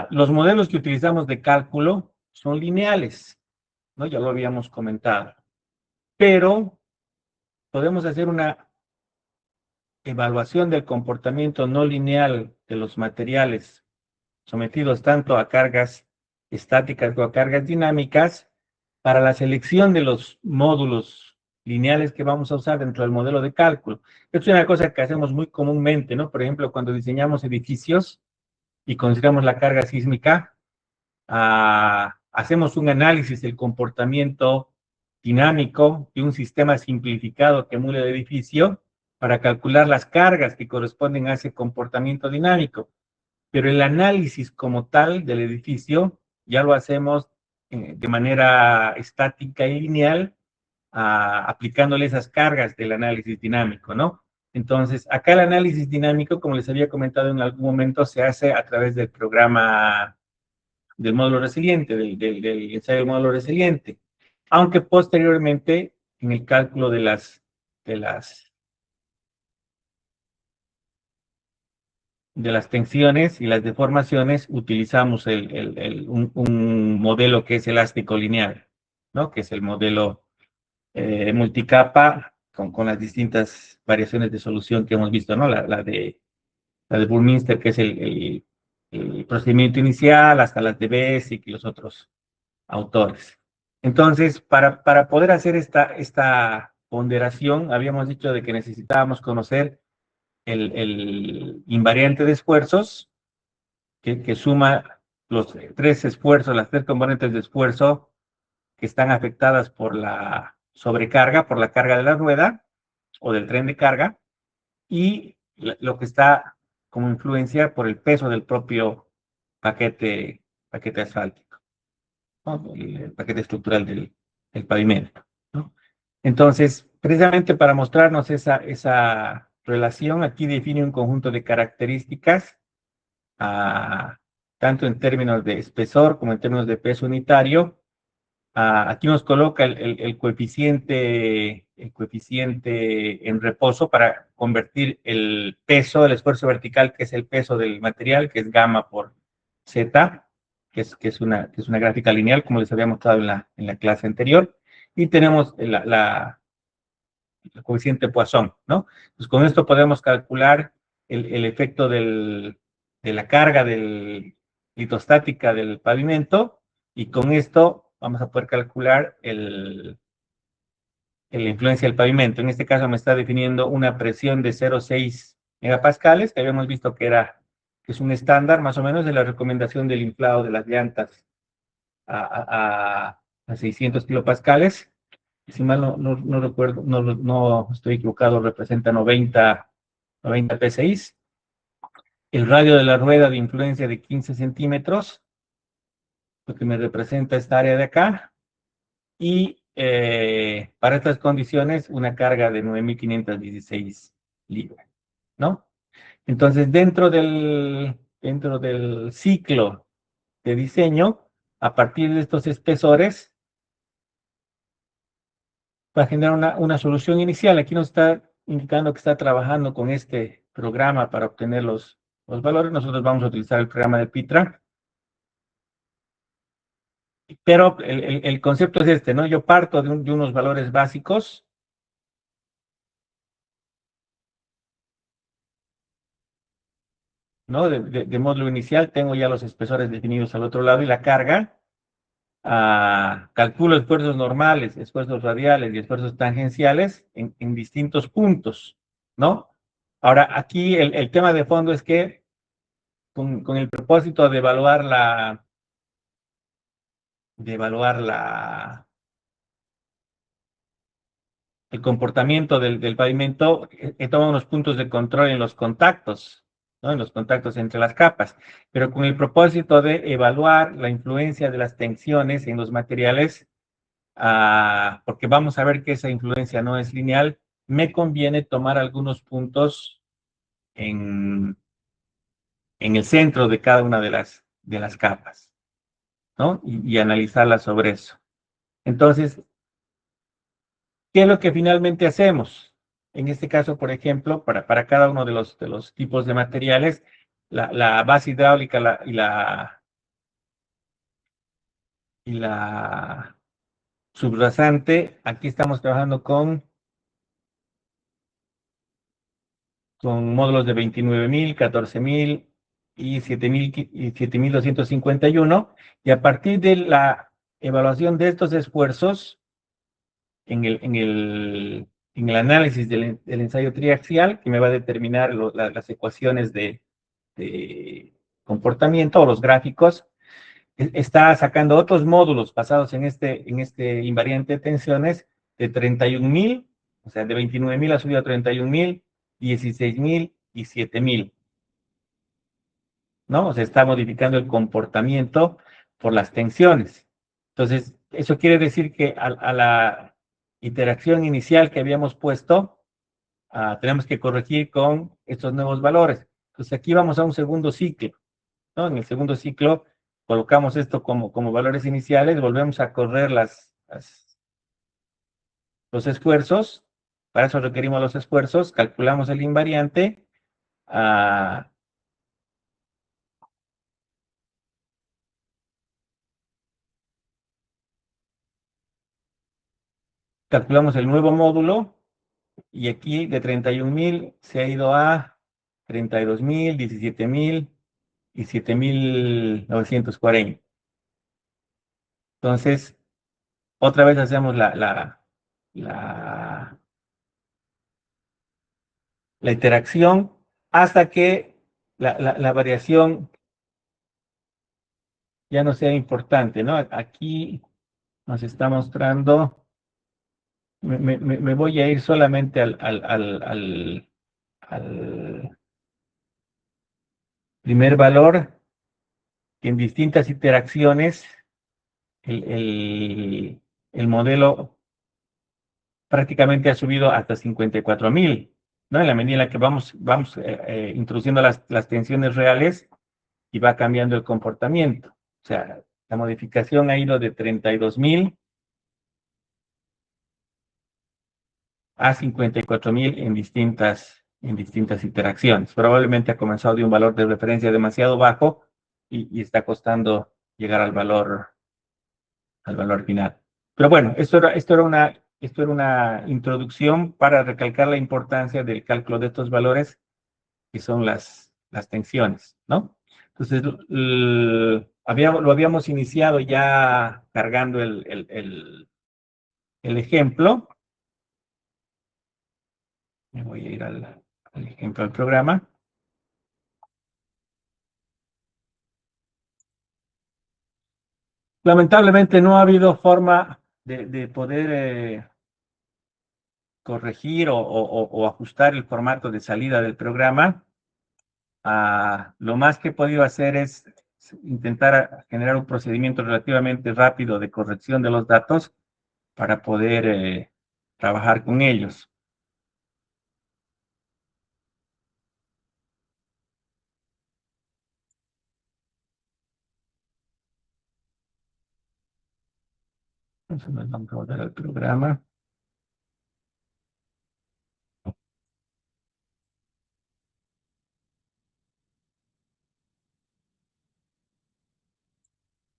Los modelos que utilizamos de cálculo son lineales, ¿no? Ya lo habíamos comentado. Pero podemos hacer una evaluación del comportamiento no lineal de los materiales sometidos tanto a cargas estáticas o a cargas dinámicas para la selección de los módulos lineales que vamos a usar dentro del modelo de cálculo. Esto es una cosa que hacemos muy comúnmente, ¿no? Por ejemplo, cuando diseñamos edificios y consideramos la carga sísmica, hacemos un análisis del comportamiento dinámico de un sistema simplificado que emula el edificio para calcular las cargas que corresponden a ese comportamiento dinámico. Pero el análisis como tal del edificio ya lo hacemos de manera estática y lineal, aplicándole esas cargas del análisis dinámico, ¿no? Entonces, acá el análisis dinámico, como les había comentado en algún momento, se hace a través del programa del módulo resiliente, del ensayo del módulo resiliente, aunque posteriormente en el cálculo de las tensiones y las deformaciones utilizamos un modelo que es elástico lineal, ¿no? Que es el modelo multicapa con las distintas variaciones de solución que hemos visto, ¿no? La de Burmeister, que es el procedimiento inicial, hasta las de Bessick y los otros autores. Entonces, para poder hacer esta ponderación, habíamos dicho de que necesitábamos conocer el invariante de esfuerzos, que suma los tres esfuerzos, las tres componentes de esfuerzo que están afectadas por la sobrecarga, por la carga de la rueda o del tren de carga, y lo que está como influencia por el peso del propio paquete asfáltico, ¿no? El paquete estructural del pavimento, ¿no? Entonces, precisamente para mostrarnos esa relación, aquí define un conjunto de características, tanto en términos de espesor como en términos de peso unitario. Aquí nos coloca el coeficiente en reposo para convertir el peso, el esfuerzo vertical, que es el peso del material, que es gamma por z, que es una gráfica lineal, como les había mostrado en la clase anterior. Y tenemos el coeficiente Poisson, ¿no? Pues con esto podemos calcular el efecto de la carga litostática del pavimento, y con esto vamos a poder calcular la influencia del pavimento. En este caso me está definiendo una presión de 0,6 megapascales, que habíamos visto que es un estándar más o menos de la recomendación del inflado de las llantas a 600 kilopascales. Si mal no recuerdo, no estoy equivocado, representa 90 PSI. El radio de la rueda de influencia de 15 centímetros, lo que me representa esta área de acá. Y para estas condiciones, una carga de 9.516 libras, ¿no? Entonces, dentro del ciclo de diseño, a partir de estos espesores, va a generar una solución inicial. Aquí nos está indicando que está trabajando con este programa para obtener los valores. Nosotros vamos a utilizar el programa de PITRA. Pero el concepto es este, ¿no? Yo parto de unos valores básicos. ¿No? De módulo inicial, tengo ya los espesores definidos al otro lado y la carga. calculo esfuerzos normales, esfuerzos radiales y esfuerzos tangenciales en distintos puntos, ¿no? Ahora, aquí el tema de fondo es que con el propósito de evaluar el comportamiento del pavimento, he tomado unos puntos de control en los contactos, ¿no? En los contactos entre las capas, pero con el propósito de evaluar la influencia de las tensiones en los materiales, porque vamos a ver que esa influencia no es lineal, me conviene tomar algunos puntos en el centro de cada una de las capas, ¿no? Y analizarlas sobre eso. Entonces, ¿qué es lo que finalmente hacemos? En este caso, por ejemplo, para cada uno de los tipos de materiales, la base hidráulica y la subrasante, aquí estamos trabajando con módulos de 29.000, 14.000 y 7.251, y a partir de la evaluación de estos esfuerzos, en el análisis del ensayo triaxial, que me va a determinar las ecuaciones de comportamiento o los gráficos, está sacando otros módulos basados en este invariante de tensiones de 31.000, o sea, de 29.000 ha subido a 31.000, 16.000 y 7.000, ¿no? O sea, está modificando el comportamiento por las tensiones. Entonces, eso quiere decir que a la interacción inicial que habíamos puesto, tenemos que corregir con estos nuevos valores. Entonces, aquí vamos a un segundo ciclo, ¿no? En el segundo ciclo colocamos esto como valores iniciales, volvemos a correr los esfuerzos, para eso requerimos los esfuerzos, calculamos el invariante, calculamos el nuevo módulo, y aquí de 31.000 se ha ido a 32.000, 17.000 y 7.940. Entonces, otra vez hacemos la interacción hasta que la variación ya no sea importante, ¿no? Aquí nos está mostrando, me voy a ir solamente al primer valor, que en distintas interacciones el modelo prácticamente ha subido hasta 54.000, ¿no? En la medida en la que vamos introduciendo las tensiones reales y va cambiando el comportamiento. O sea, la modificación ha ido de 32.000 a 54.000 en distintas interacciones. Probablemente ha comenzado de un valor de referencia demasiado bajo y está costando llegar al valor final. Pero bueno, esto era una introducción para recalcar la importancia del cálculo de estos valores, que son las tensiones, ¿no? Entonces, lo habíamos iniciado ya cargando el ejemplo. Me voy a ir al ejemplo del programa. Lamentablemente no ha habido forma de poder corregir o ajustar el formato de salida del programa. Lo más que he podido hacer es intentar generar un procedimiento relativamente rápido de corrección de los datos para poder trabajar con ellos. Entonces nos vamos a volver al programa.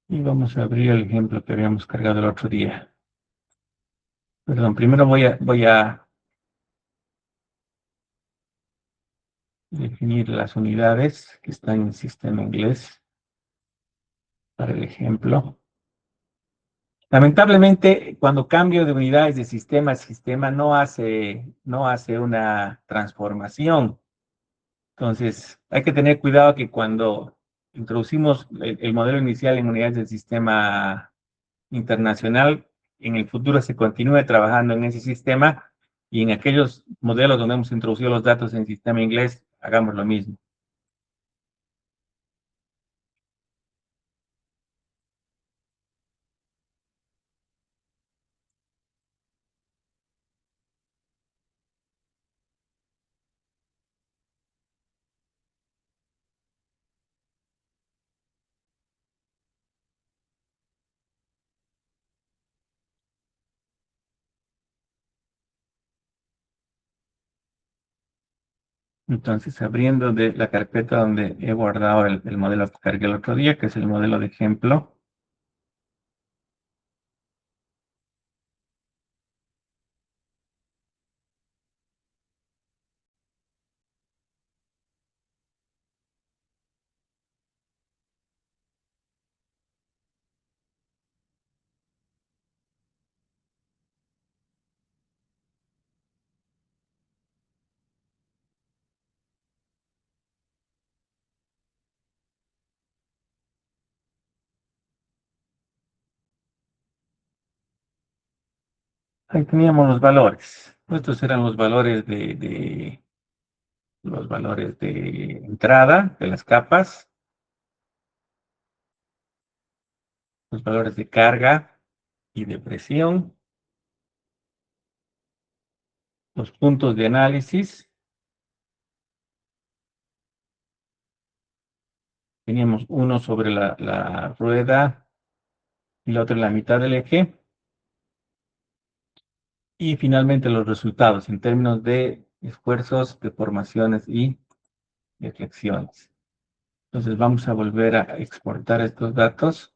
Y vamos a abrir el ejemplo que habíamos cargado el otro día. Perdón, primero voy a definir las unidades que están en el sistema inglés para el ejemplo. Lamentablemente, cuando cambio de unidades de sistema, el sistema no hace una transformación. Entonces, hay que tener cuidado que cuando introducimos el modelo inicial en unidades del sistema internacional, en el futuro se continúe trabajando en ese sistema y en aquellos modelos donde hemos introducido los datos en sistema inglés, hagamos lo mismo. Entonces, abriendo de la carpeta donde he guardado el modelo que cargué el otro día, que es el modelo de ejemplo. Ahí teníamos los valores. Estos eran los valores de entrada de las capas, los valores de carga y de presión, los puntos de análisis. Teníamos uno sobre la rueda y la otra en la mitad del eje. Y finalmente los resultados en términos de esfuerzos, deformaciones y deflexiones. Entonces vamos a volver a exportar estos datos.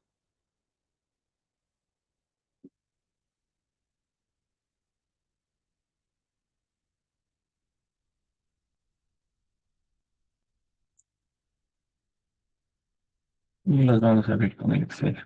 Y los vamos a abrir con el Excel.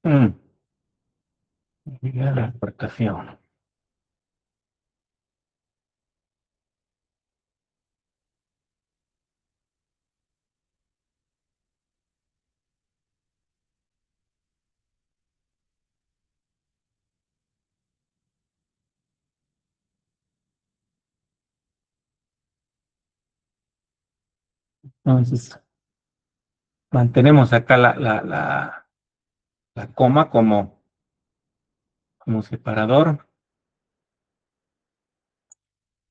Mm, y la exportación. Entonces, mantenemos acá la coma como separador.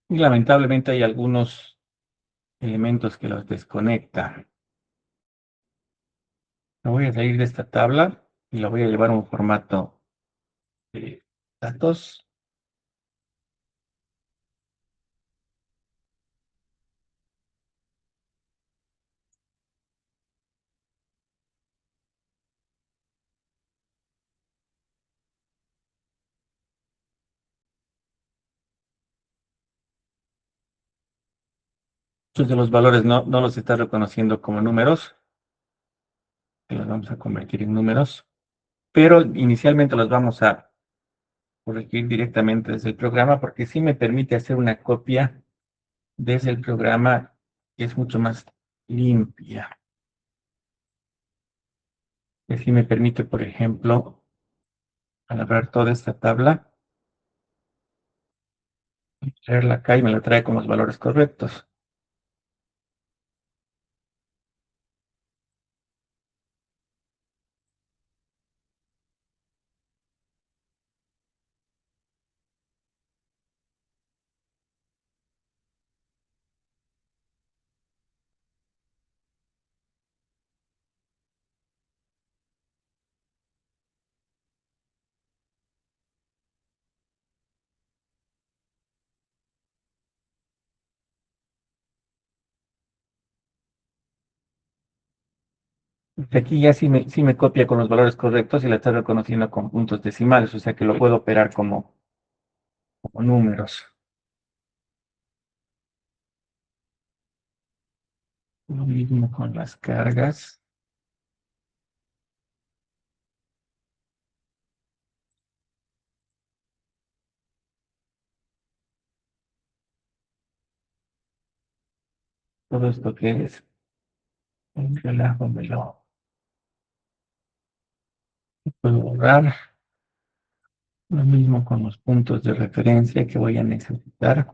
Y lamentablemente hay algunos elementos que los desconectan. Me voy a salir de esta tabla y la voy a llevar a un formato de datos. Muchos de los valores no los está reconociendo como números. Y los vamos a convertir en números. pero inicialmente los vamos a corregir directamente desde el programa porque sí me permite hacer una copia desde el programa que es mucho más limpia. Y así me permite, por ejemplo, agarrar toda esta tabla, traerla acá y me la trae con los valores correctos. Aquí ya sí me copia con los valores correctos y la está reconociendo con puntos decimales, o sea que lo puedo operar como números. Lo mismo con las cargas. Todo esto que es un relajo me lo puedo borrar. Lo mismo con los puntos de referencia que voy a necesitar.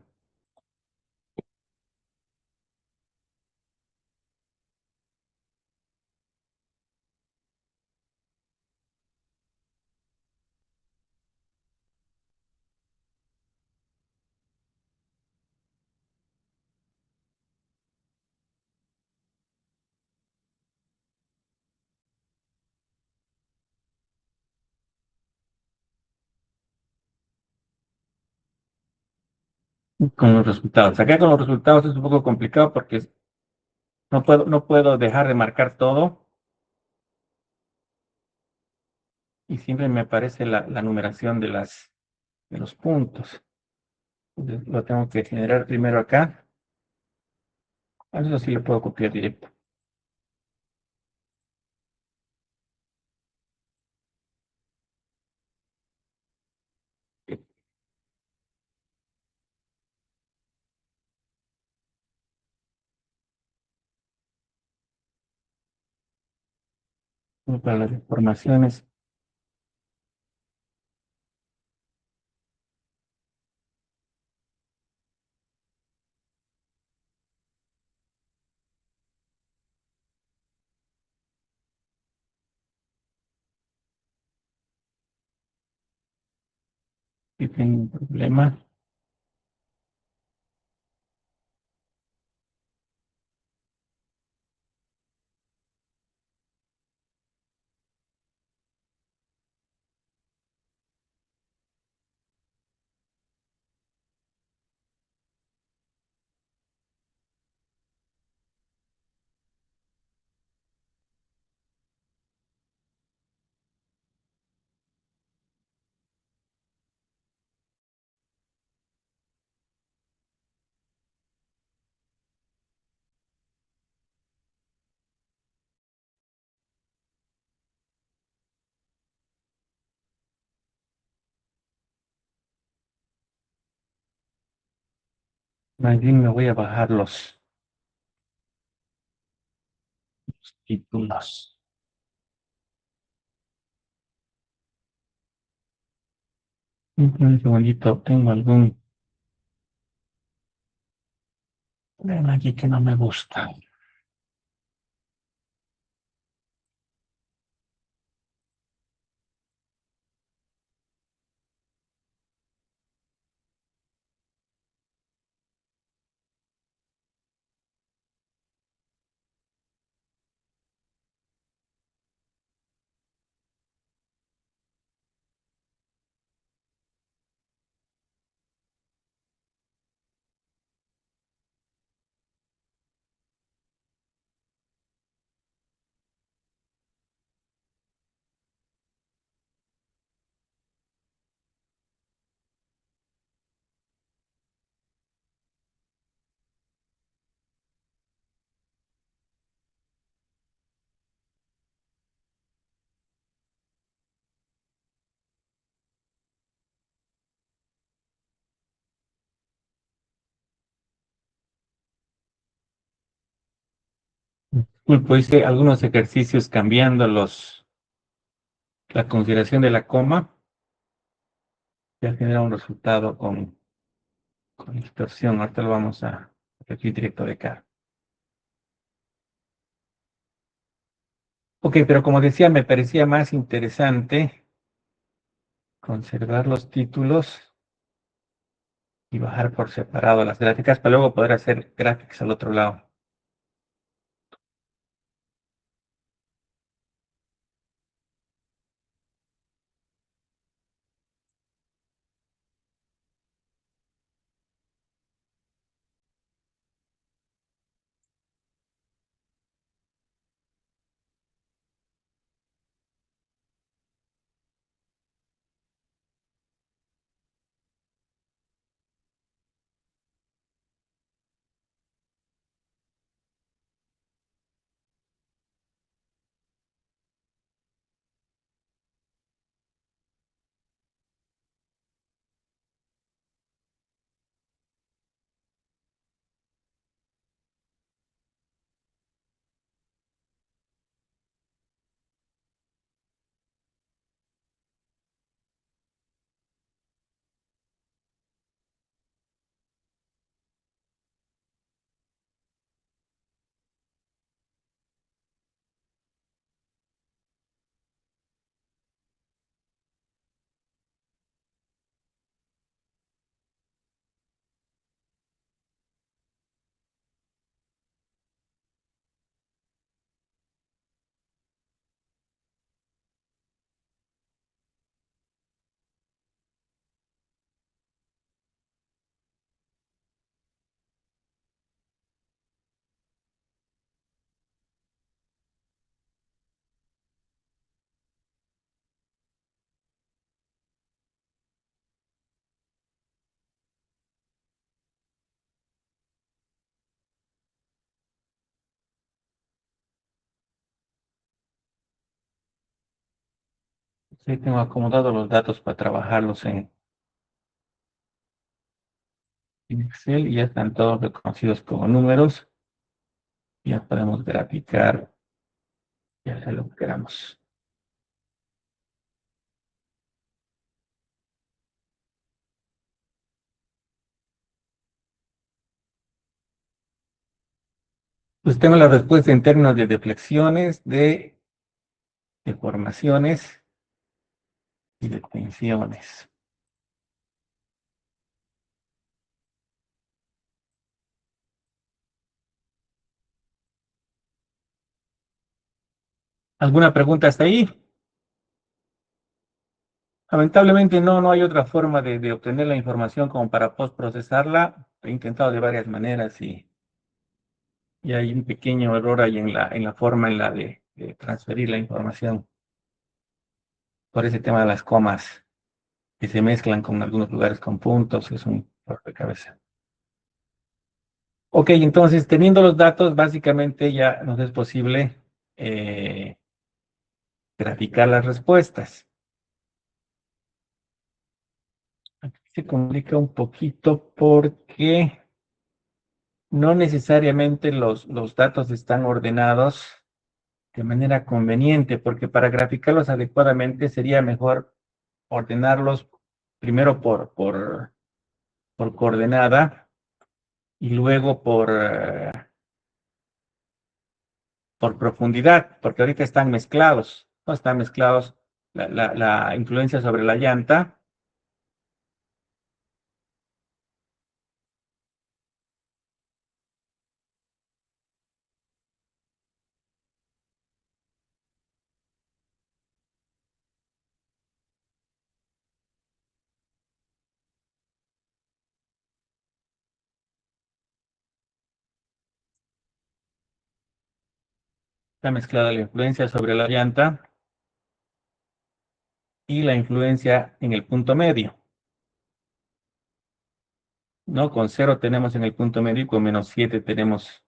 Con los resultados. Acá con los resultados es un poco complicado porque no puedo dejar de marcar todo y siempre me aparece la numeración de los puntos. Entonces, lo tengo que generar primero acá. Eso sí lo puedo copiar directo. Y para las informaciones, si tengo un problema, más bien me voy a bajar los títulos. Un segundito, tengo algún problema aquí que no me gusta. Pulpo hice algunos ejercicios cambiando la consideración de la coma. Ya genera un resultado con distorsión. Ahorita lo vamos a repetir directo de acá. Ok, pero como decía, me parecía más interesante conservar los títulos y bajar por separado las gráficas para luego poder hacer gráficas al otro lado. Sí, tengo acomodados los datos para trabajarlos en Excel y ya están todos reconocidos como números. Ya podemos graficar y hacer lo que queramos. Pues tengo la respuesta en términos de deflexiones, de deformaciones y de tensiones. ¿Alguna pregunta hasta ahí? Lamentablemente no hay otra forma de obtener la información como para postprocesarla. He intentado de varias maneras y hay un pequeño error ahí en la forma en la de transferir la información por ese tema de las comas que se mezclan con algunos lugares con puntos. Es un error de cabeza. Ok, entonces teniendo los datos, básicamente ya nos es posible graficar las respuestas. Aquí se complica un poquito porque no necesariamente los datos están ordenados de manera conveniente, porque para graficarlos adecuadamente sería mejor ordenarlos primero por coordenada y luego por profundidad, porque ahorita están mezclados, ¿no? Están mezclados la influencia sobre la llanta. Está mezclada la influencia sobre la llanta y la influencia en el punto medio, ¿no? Con 0 tenemos en el punto medio y con -7 tenemos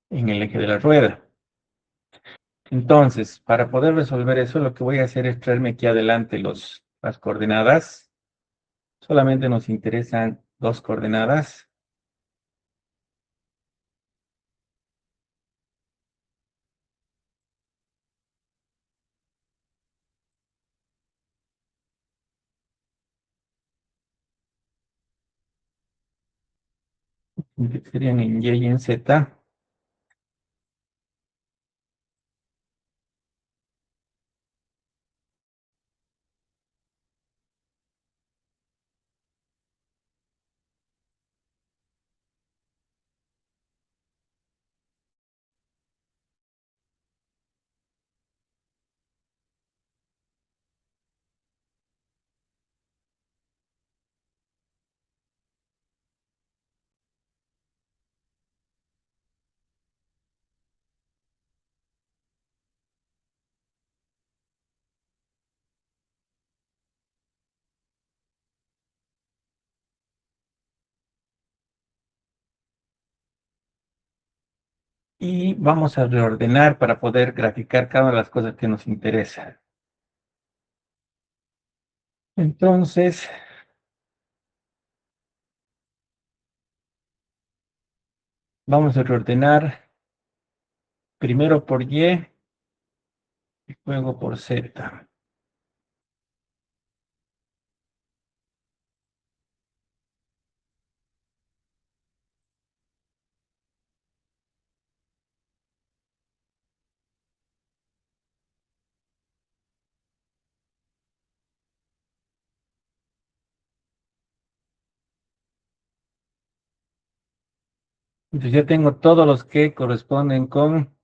en el eje de la rueda. Entonces, para poder resolver eso, lo que voy a hacer es traerme aquí adelante las coordenadas. Solamente nos interesan dos coordenadas. que serían en Y y en Z. Y vamos a reordenar para poder graficar cada una de las cosas que nos interesan. Entonces, vamos a reordenar primero por Y y luego por Z. Entonces ya tengo todos los que corresponden con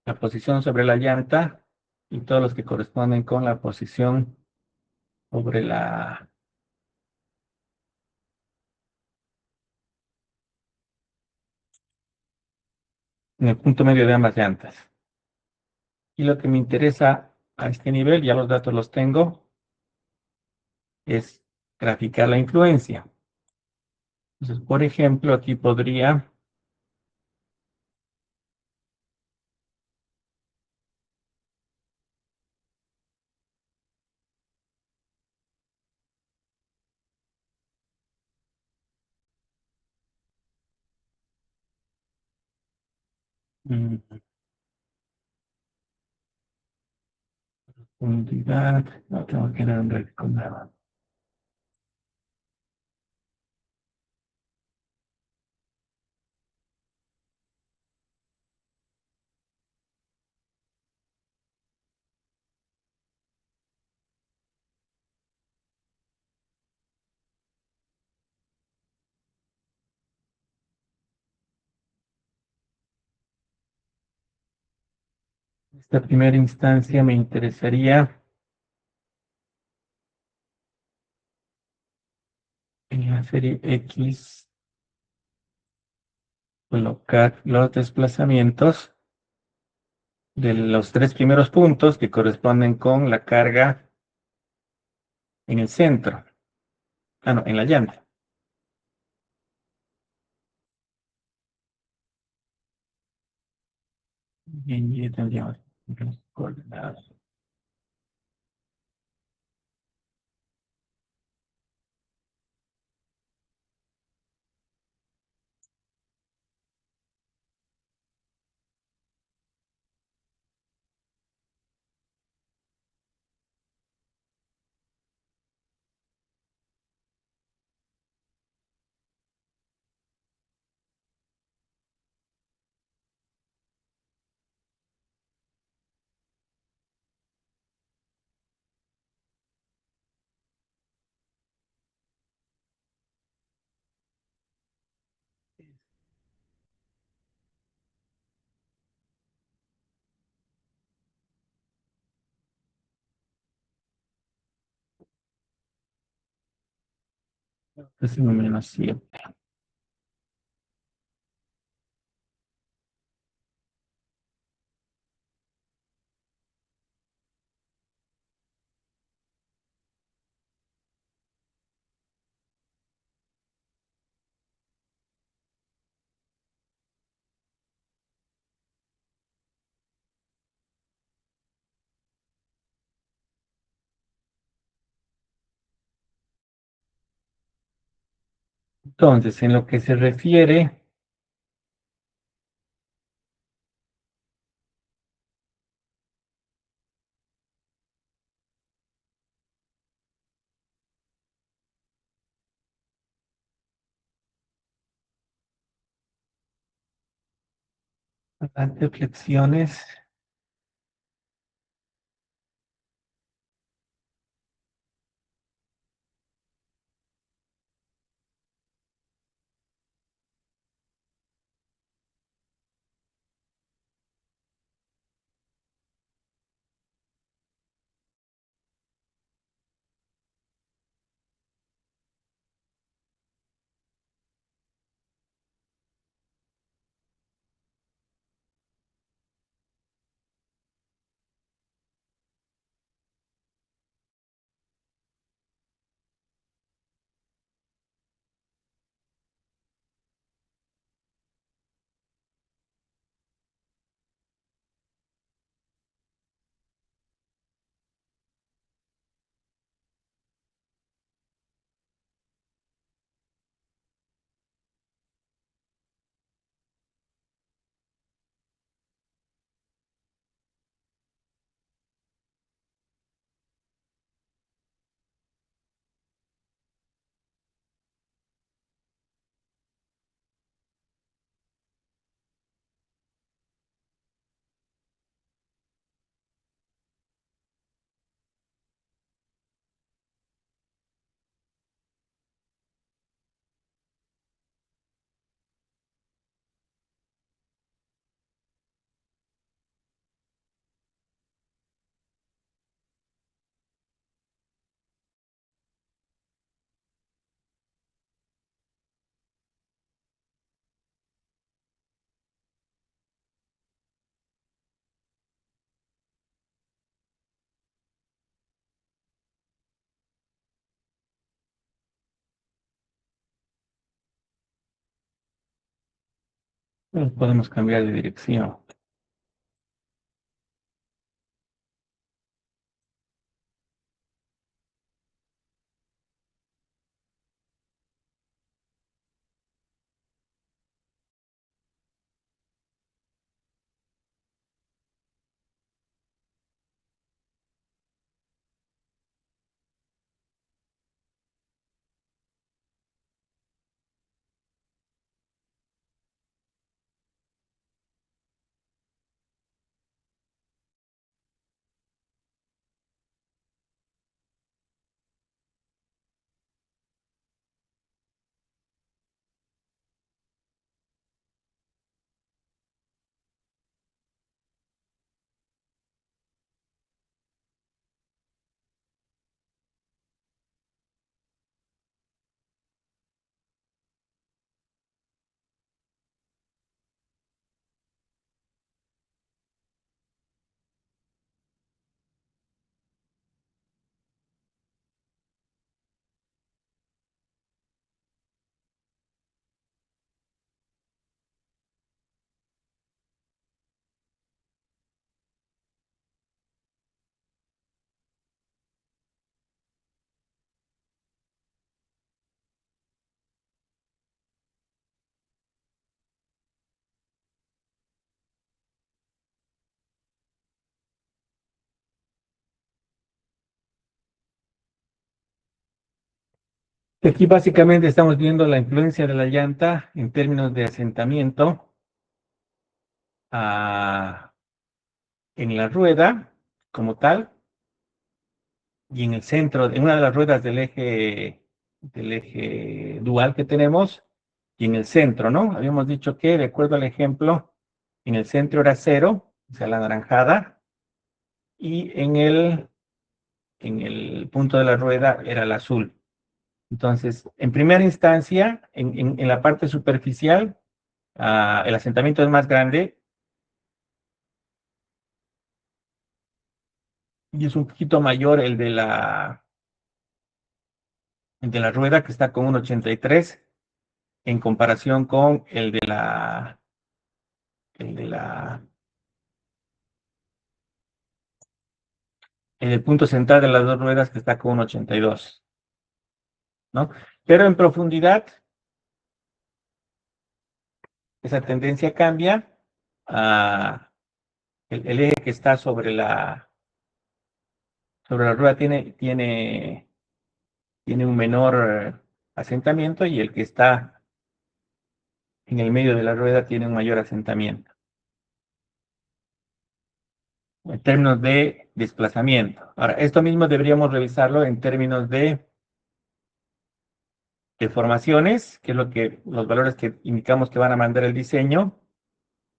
la posición sobre la llanta y todos los que corresponden con la posición sobre en el punto medio de ambas llantas. Y lo que me interesa a este nivel, ya los datos los tengo, es graficar la influencia. Entonces, por ejemplo, aquí podría mm, unidad, no tengo que dar un gráfico nuevo. Esta primera instancia me interesaría en la serie X colocar los desplazamientos de los tres primeros puntos que corresponden con la carga en el centro. Ah, no, en la llanta. Bien, y tendríamos las coordenadas. Es un menos 7. Entonces, en lo que se refiere Adelante, flexiones. Podemos cambiar de dirección. Aquí básicamente estamos viendo la influencia de la llanta en términos de asentamiento en la rueda como tal y en el centro, en una de las ruedas del eje dual que tenemos y en el centro, ¿no? Habíamos dicho que, de acuerdo al ejemplo, en el centro era 0, o sea, la anaranjada, y en el punto de la rueda era el azul. Entonces, en primera instancia, en la parte superficial, el asentamiento es más grande y es un poquito mayor el de la rueda, que está con un 83, en comparación con el de la, el punto central de las dos ruedas, que está con un 82, ¿no? Pero en profundidad, esa tendencia cambia. El eje que está sobre la rueda tiene un menor asentamiento y el que está en el medio de la rueda tiene un mayor asentamiento. en términos de desplazamiento. Ahora, esto mismo deberíamos revisarlo en términos de deformaciones, que es lo que, los valores que indicamos que van a mandar el diseño,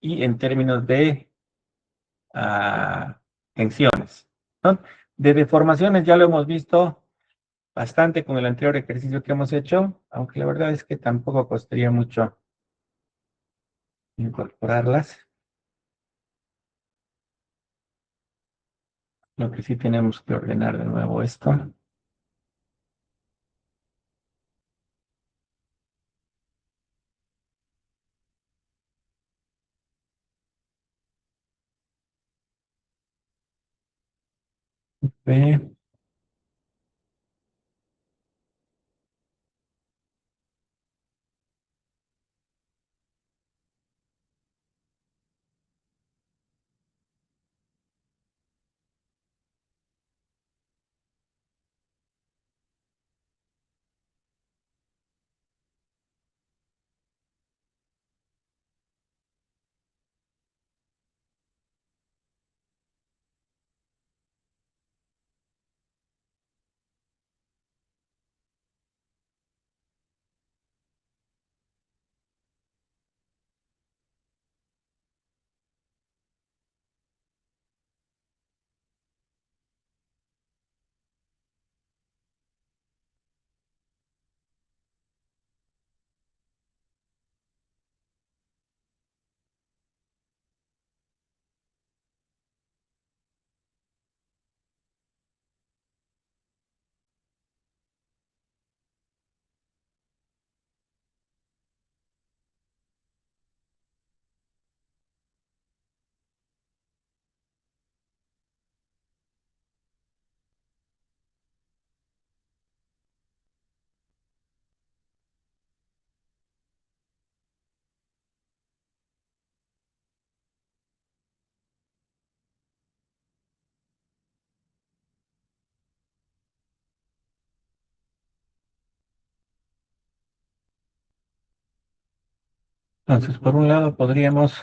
y en términos de tensiones, ¿no? De deformaciones ya lo hemos visto bastante con el anterior ejercicio que hemos hecho, aunque la verdad es que tampoco costaría mucho incorporarlas. Lo que sí tenemos que ordenar de nuevo esto. Ve. Entonces, por un lado, podríamos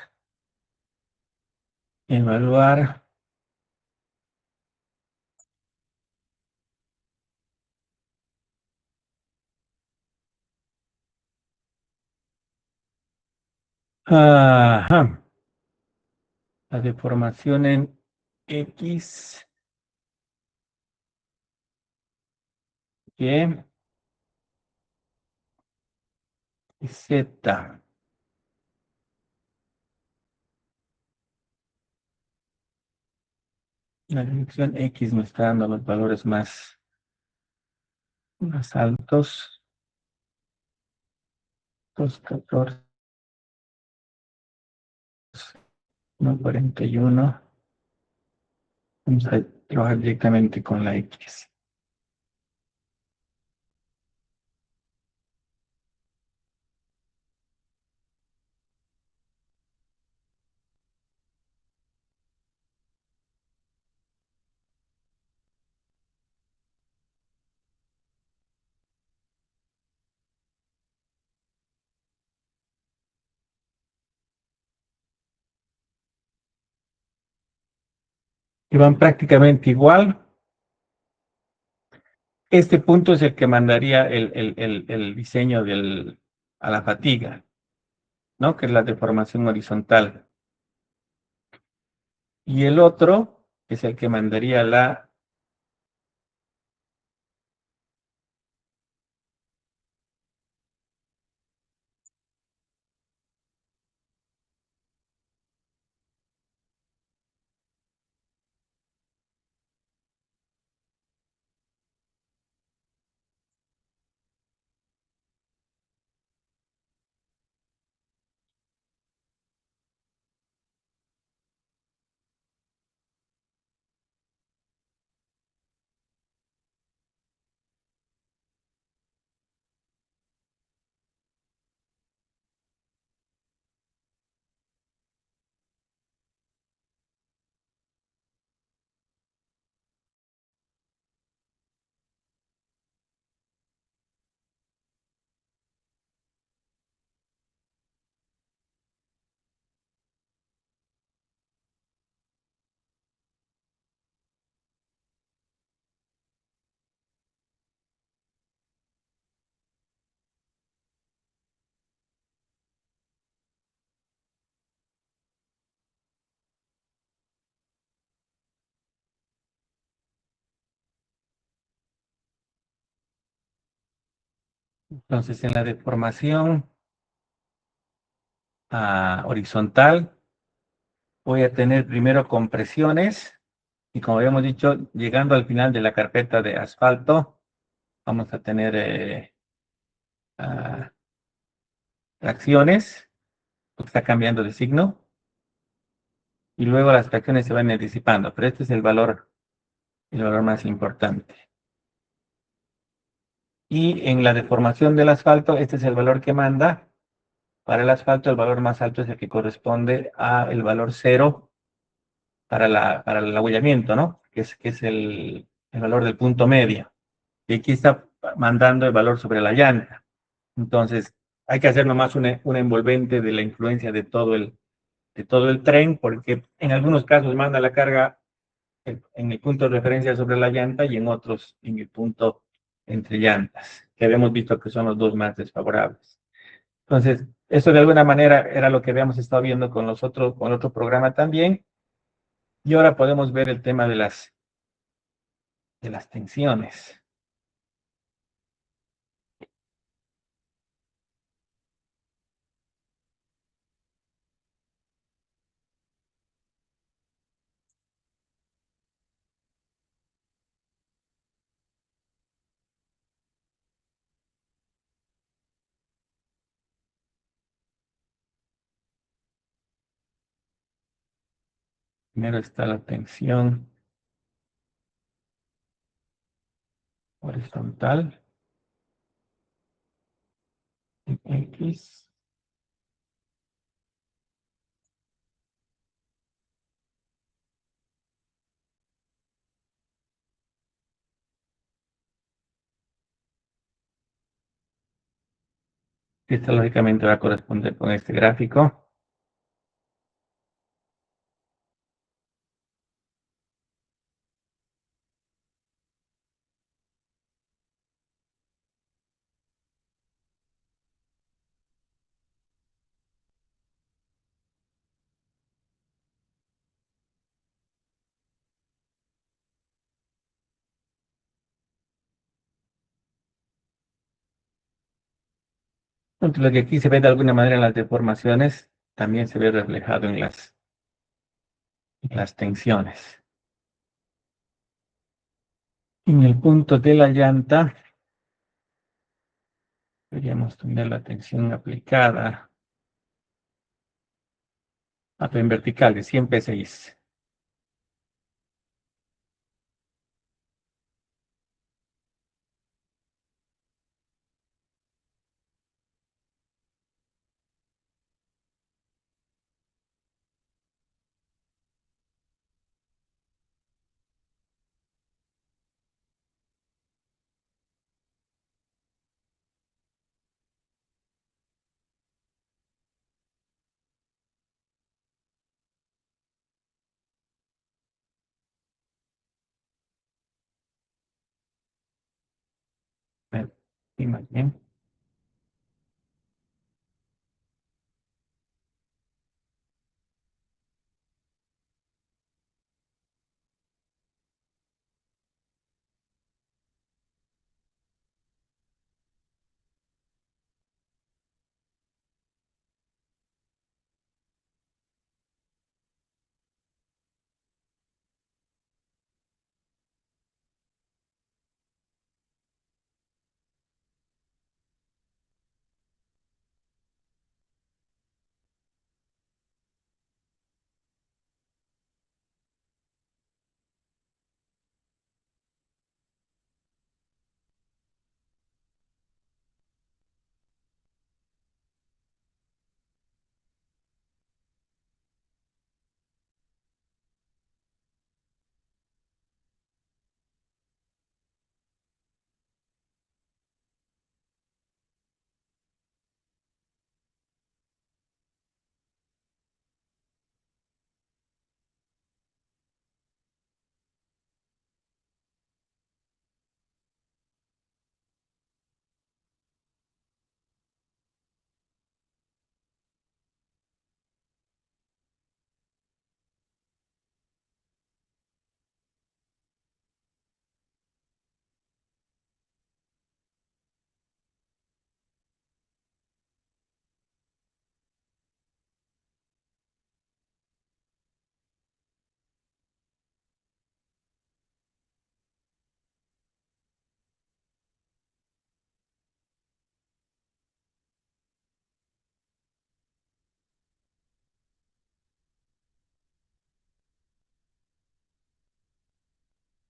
evaluar ajá, la deformación en X, Y y Z. La dirección X me está dando los valores más altos. 214, 141. Vamos a trabajar directamente con la X. Y van prácticamente igual. Este punto es el que mandaría el diseño a la fatiga, ¿no? Que es la deformación horizontal. Y el otro es el que mandaría la... Entonces, en la deformación horizontal, voy a tener primero compresiones y como habíamos dicho, llegando al final de la carpeta de asfalto, vamos a tener ah, tracciones, porque está cambiando de signo, y luego las tracciones se van a ir disipando, pero este es el valor más importante. Y en la deformación del asfalto, este es el valor que manda. Para el asfalto, el valor más alto es el que corresponde al valor cero para el abollamiento, ¿no? Que es el valor del punto medio. Y aquí está mandando el valor sobre la llanta. Entonces, hay que hacer nomás una envolvente de la influencia de todo el tren, porque en algunos casos manda la carga en el punto de referencia sobre la llanta y en otros en el punto entre llantas, que habíamos visto que son los dos más desfavorables. Entonces, eso de alguna manera era lo que habíamos estado viendo con otro programa también. Y ahora podemos ver el tema de las tensiones. Primero está la tensión horizontal, X. Esta lógicamente va a corresponder con este gráfico. Entonces, lo que aquí se ve de alguna manera en las deformaciones, también se ve reflejado en las tensiones. En el punto de la llanta, deberíamos tener la tensión aplicada en vertical de 100 PSI. Y más bien.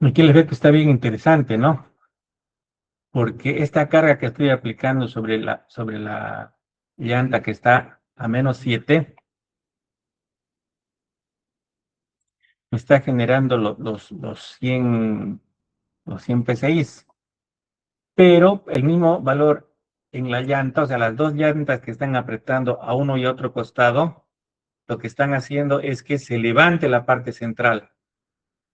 Aquí el efecto está bien interesante, ¿no? Porque esta carga que estoy aplicando sobre la llanta que está a -7, me está generando los 100 PSI, pero el mismo valor en la llanta, o sea, las dos llantas que están apretando a uno y otro costado, lo que están haciendo es que se levante la parte central,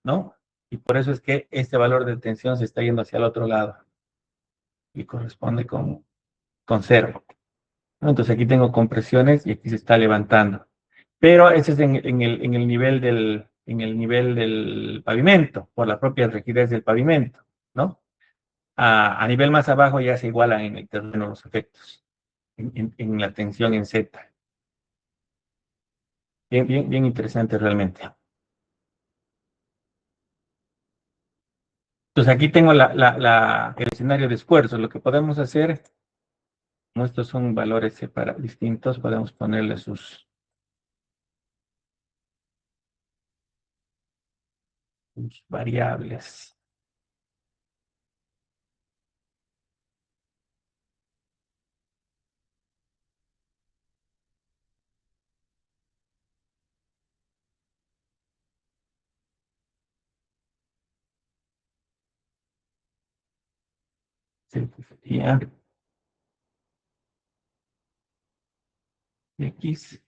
¿no? Y por eso es que este valor de tensión se está yendo hacia el otro lado y corresponde con 0. ¿No? Entonces aquí tengo compresiones y aquí se está levantando. Pero ese es en el nivel del pavimento, por la propia rigidez del pavimento, ¿no? A nivel más abajo ya se igualan en el terreno los efectos, en la tensión en Z. Bien, bien, bien interesante realmente. Entonces aquí tengo el escenario de esfuerzo. Lo que podemos hacer, como estos son valores distintos, podemos ponerle sus variables. Sería X,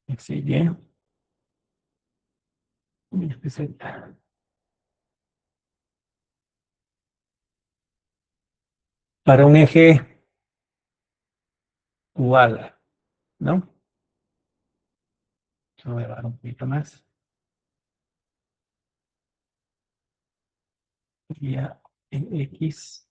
X, Y, Z. Para un eje igual, ¿no? Voy a dar un poquito más. Sería X.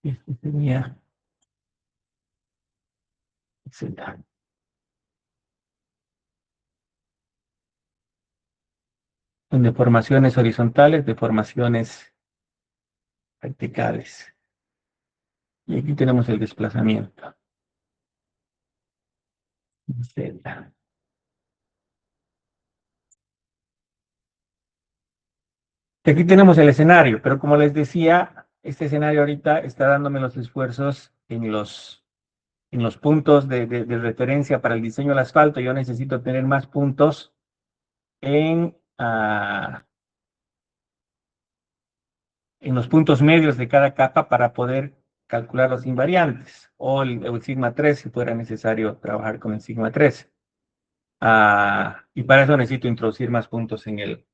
Este sería Z. Son deformaciones horizontales, deformaciones verticales. Y aquí tenemos el desplazamiento. Z. Y aquí tenemos el escenario, pero como les decía, este escenario ahorita está dándome los esfuerzos en los puntos de referencia para el diseño del asfalto. Yo necesito tener más puntos en los puntos medios de cada capa para poder calcular los invariantes, o el sigma 3 si fuera necesario trabajar con el sigma 3. Y para eso necesito introducir más puntos en el,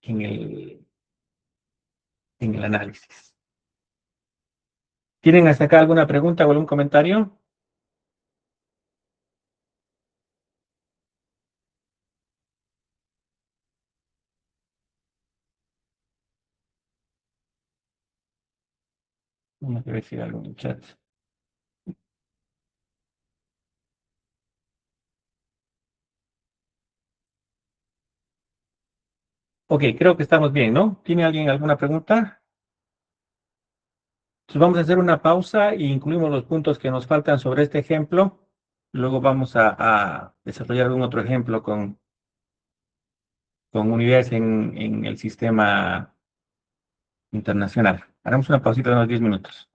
en el análisis. ¿Tienen hasta acá alguna pregunta o algún comentario? Vamos a ver si hay algo en el chat. Ok, creo que estamos bien, ¿no? ¿Tiene alguien alguna pregunta? Entonces vamos a hacer una pausa e incluimos los puntos que nos faltan sobre este ejemplo. Luego vamos a desarrollar algún otro ejemplo con unidades en el sistema internacional. Haremos una pausita de unos 10 minutos.